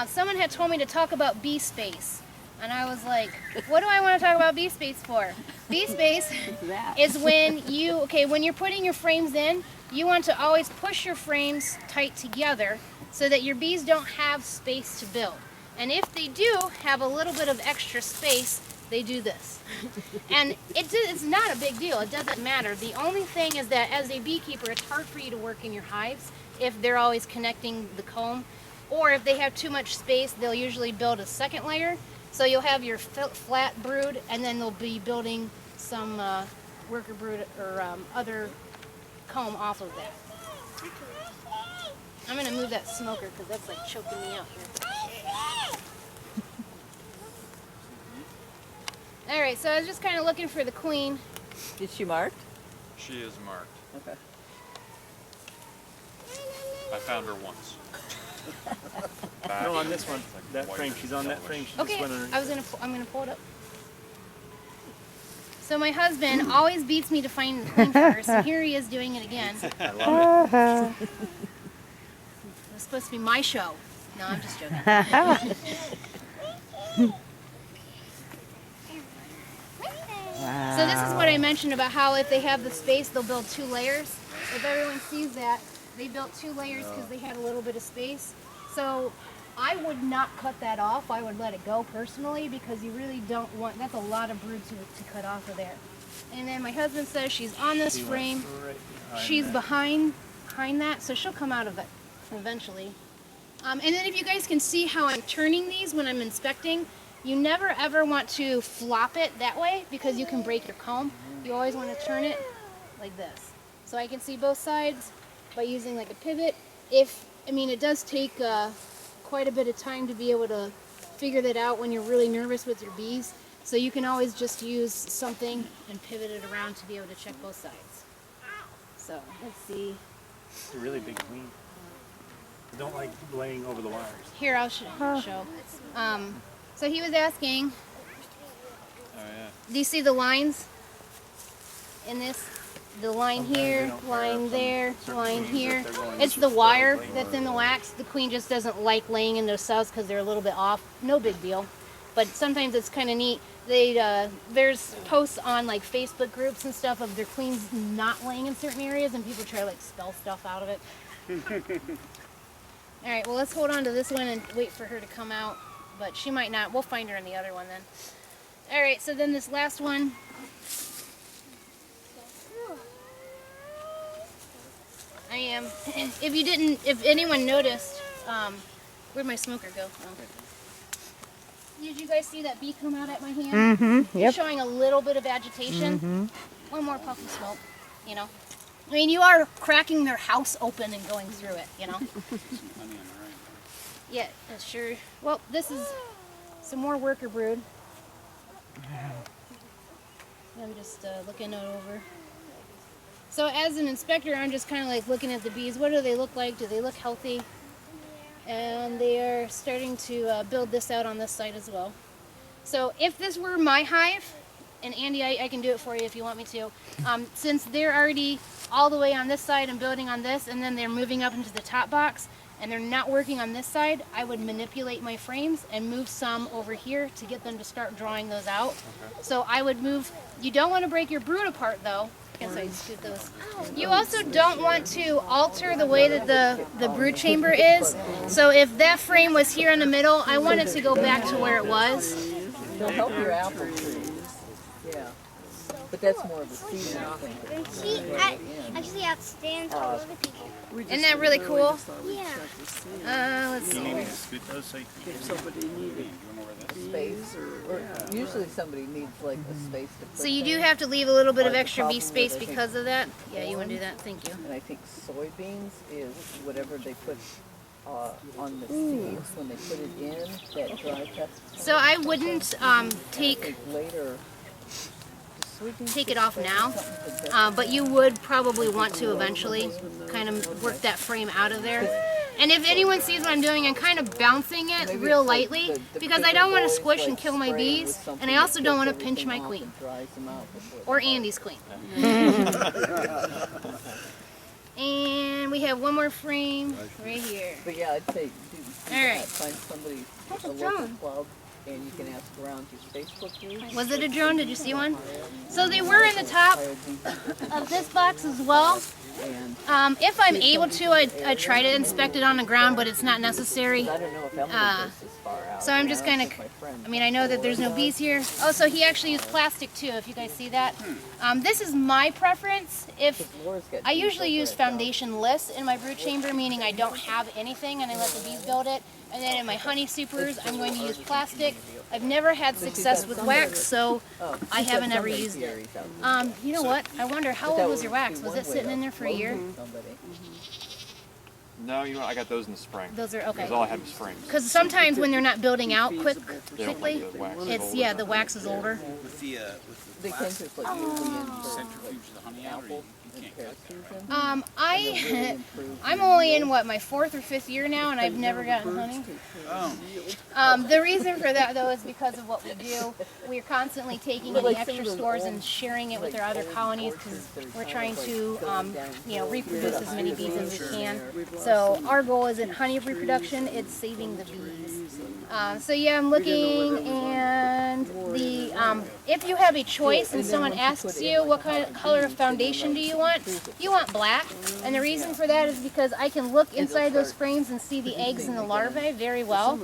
someone had told me to talk about bee space. And I was like, what do I want to talk about bee space for? Bee space is when when you're putting your frames in, you want to always push your frames tight together so that your bees don't have space to build. And if they do have a little bit of extra space, they do this. And it's not a big deal. It doesn't matter. The only thing is that as a beekeeper, it's hard for you to work in your hives if they're always connecting the comb. Or if they have too much space, they'll usually build a second layer. So you'll have your flat brood, and then they'll be building some worker brood or other comb off of that. I'm going to move that smoker because that's like choking me out here. All right, so I was just kind of looking for the queen. Is she marked? She is marked. Okay. I found her once. No, on this one. That frame. She's on that frame. She Okay, just went underneath. I'm gonna pull it up. So my husband always beats me to find the queen first, and here he is doing it again. I love it. It's supposed to be my show. No, I'm just joking. So this is what I mentioned about how if they have the space, they'll build 2 layers. If everyone sees that, they built 2 layers because they had a little bit of space. So I would not cut that off. I would let it go personally because you really don't want, that's a lot of brood to cut off of there. And then my husband says she's on this frame. She's behind that, so she'll come out of it eventually. And then if you guys can see how I'm turning these when I'm inspecting, you never ever want to flop it that way because you can break your comb. You always want to turn it like this. So I can see both sides by using like a pivot. It does take quite a bit of time to be able to figure that out when you're really nervous with your bees. So you can always just use something and pivot it around to be able to check both sides. So let's see. It's a really big queen. I don't like laying over the wires. Here, I'll show. So he was asking, Oh yeah. do you see the lines in this? The line here, line there, line here. It's the wire that's in the wax. The queen just doesn't like laying in those cells because they're a little bit off. No big deal. But sometimes it's kind of neat. There's posts on like Facebook groups and stuff of their queens not laying in certain areas, and people try to like spell stuff out of it. All right, well, let's hold on to this one and wait for her to come out. But she might not. We'll find her in the other one then. All right, so then this last one. I am. If anyone noticed, where'd my smoker go? Oh. Did you guys see that bee come out at my hand? Mm-hmm. Yep. Showing a little bit of agitation. One more puff of smoke, I mean, you are cracking their house open and going through it, Yeah, sure. Well, this is some more worker brood. I'm just looking it over. So as an inspector, I'm just kind of like looking at the bees. What do they look like? Do they look healthy? And they are starting to build this out on this side as well. So if this were my hive, and Andy, I can do it for you if you want me to. Since they're already all the way on this side and building on this, and then they're moving up into the top box, and they're not working on this side, I would manipulate my frames and move some over here to get them to start drawing those out. So I would move, you don't want to break your brood apart though. Guess I scoot those. You also don't want to alter the way that the brood chamber is. So if that frame was here in the middle, I want it to go back to where it was. They'll help your apple trees. Yeah. But that's more of a seasonal thing. She actually outstands all other people. Isn't that really cool? Yeah. Let's see. Maybe scoot those so you can get somebody needed Space, or usually somebody needs like a space to put So you do things. have to leave a little bit of Like the extra bee problem space that I think because of that. Yeah, you want to do that. Thank you. And I think soybeans is whatever they put on the seeds when they put it in, that dry pesticide. So I wouldn't I take think later, it off now, but you would probably want to eventually kind of work that frame out of there. And if anyone sees what I'm doing, I'm kind of bouncing it real lightly because I don't want to squish and kill my bees, and I also don't want to pinch my queen or Andy's queen. And we have one more frame right here. But yeah, I'd say All right. find somebody, a local club, and you can ask around your Facebook group. Was it a drone? Did you see one? So they were in the top of this box as well. And If I'm able to, I try to inspect it on the ground, but it's not necessary. I don't know if Emily goes this far out. So I'm just kind of, I mean, I know that there's no bees here. Oh, so he actually used plastic too, if you guys see that. This is my preference. If I usually use foundationless in my brood chamber, meaning I don't have anything and I let the bees build it. And then in my honey supers, I'm going to use plastic. I've never had success with wax, so I haven't ever used it. You know what? I wonder, how old was your wax? Was it sitting in there for a year? No, you know what? I got those in the spring. Those are, okay. Because all I had was frames. Because sometimes when they're not building out They don't quickly, like the wax it's, older. yeah, the wax is older. with the They can just like usually in for centrifuge the honey out, or apple you and can't pear cut that. season. I'm only in what, my 4th or 5th year now, and I've never gotten honey. Oh, The reason for that though is because of what we do. We're constantly taking in the extra stores and sharing it with our other colonies because we're trying to, reproduce as many bees as we can. So our goal isn't honey reproduction; it's saving the bees. So yeah, I'm looking, and the if you have a choice and someone asks you what kind of color of foundation do you want black. And the reason for that is because I can look inside those frames and see the eggs and the larvae very well.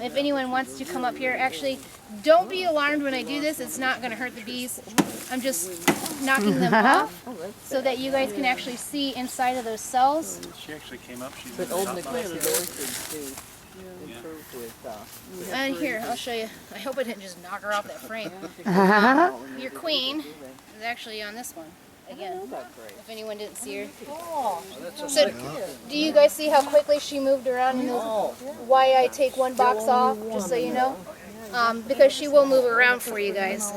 If anyone wants to come up here, actually, don't be alarmed when I do this. It's not going to hurt the bees. I'm just knocking them off so that you guys can actually see inside of those cells. she actually came up. She's But in old the neglected orchards do improve with And here, I'll show you. I hope I didn't just knock her off that frame. Your queen is actually on this one. Again, if anyone didn't see her. So, do you guys see how quickly she moved around and why I take one box off, just so you know? Because she will move around for you guys.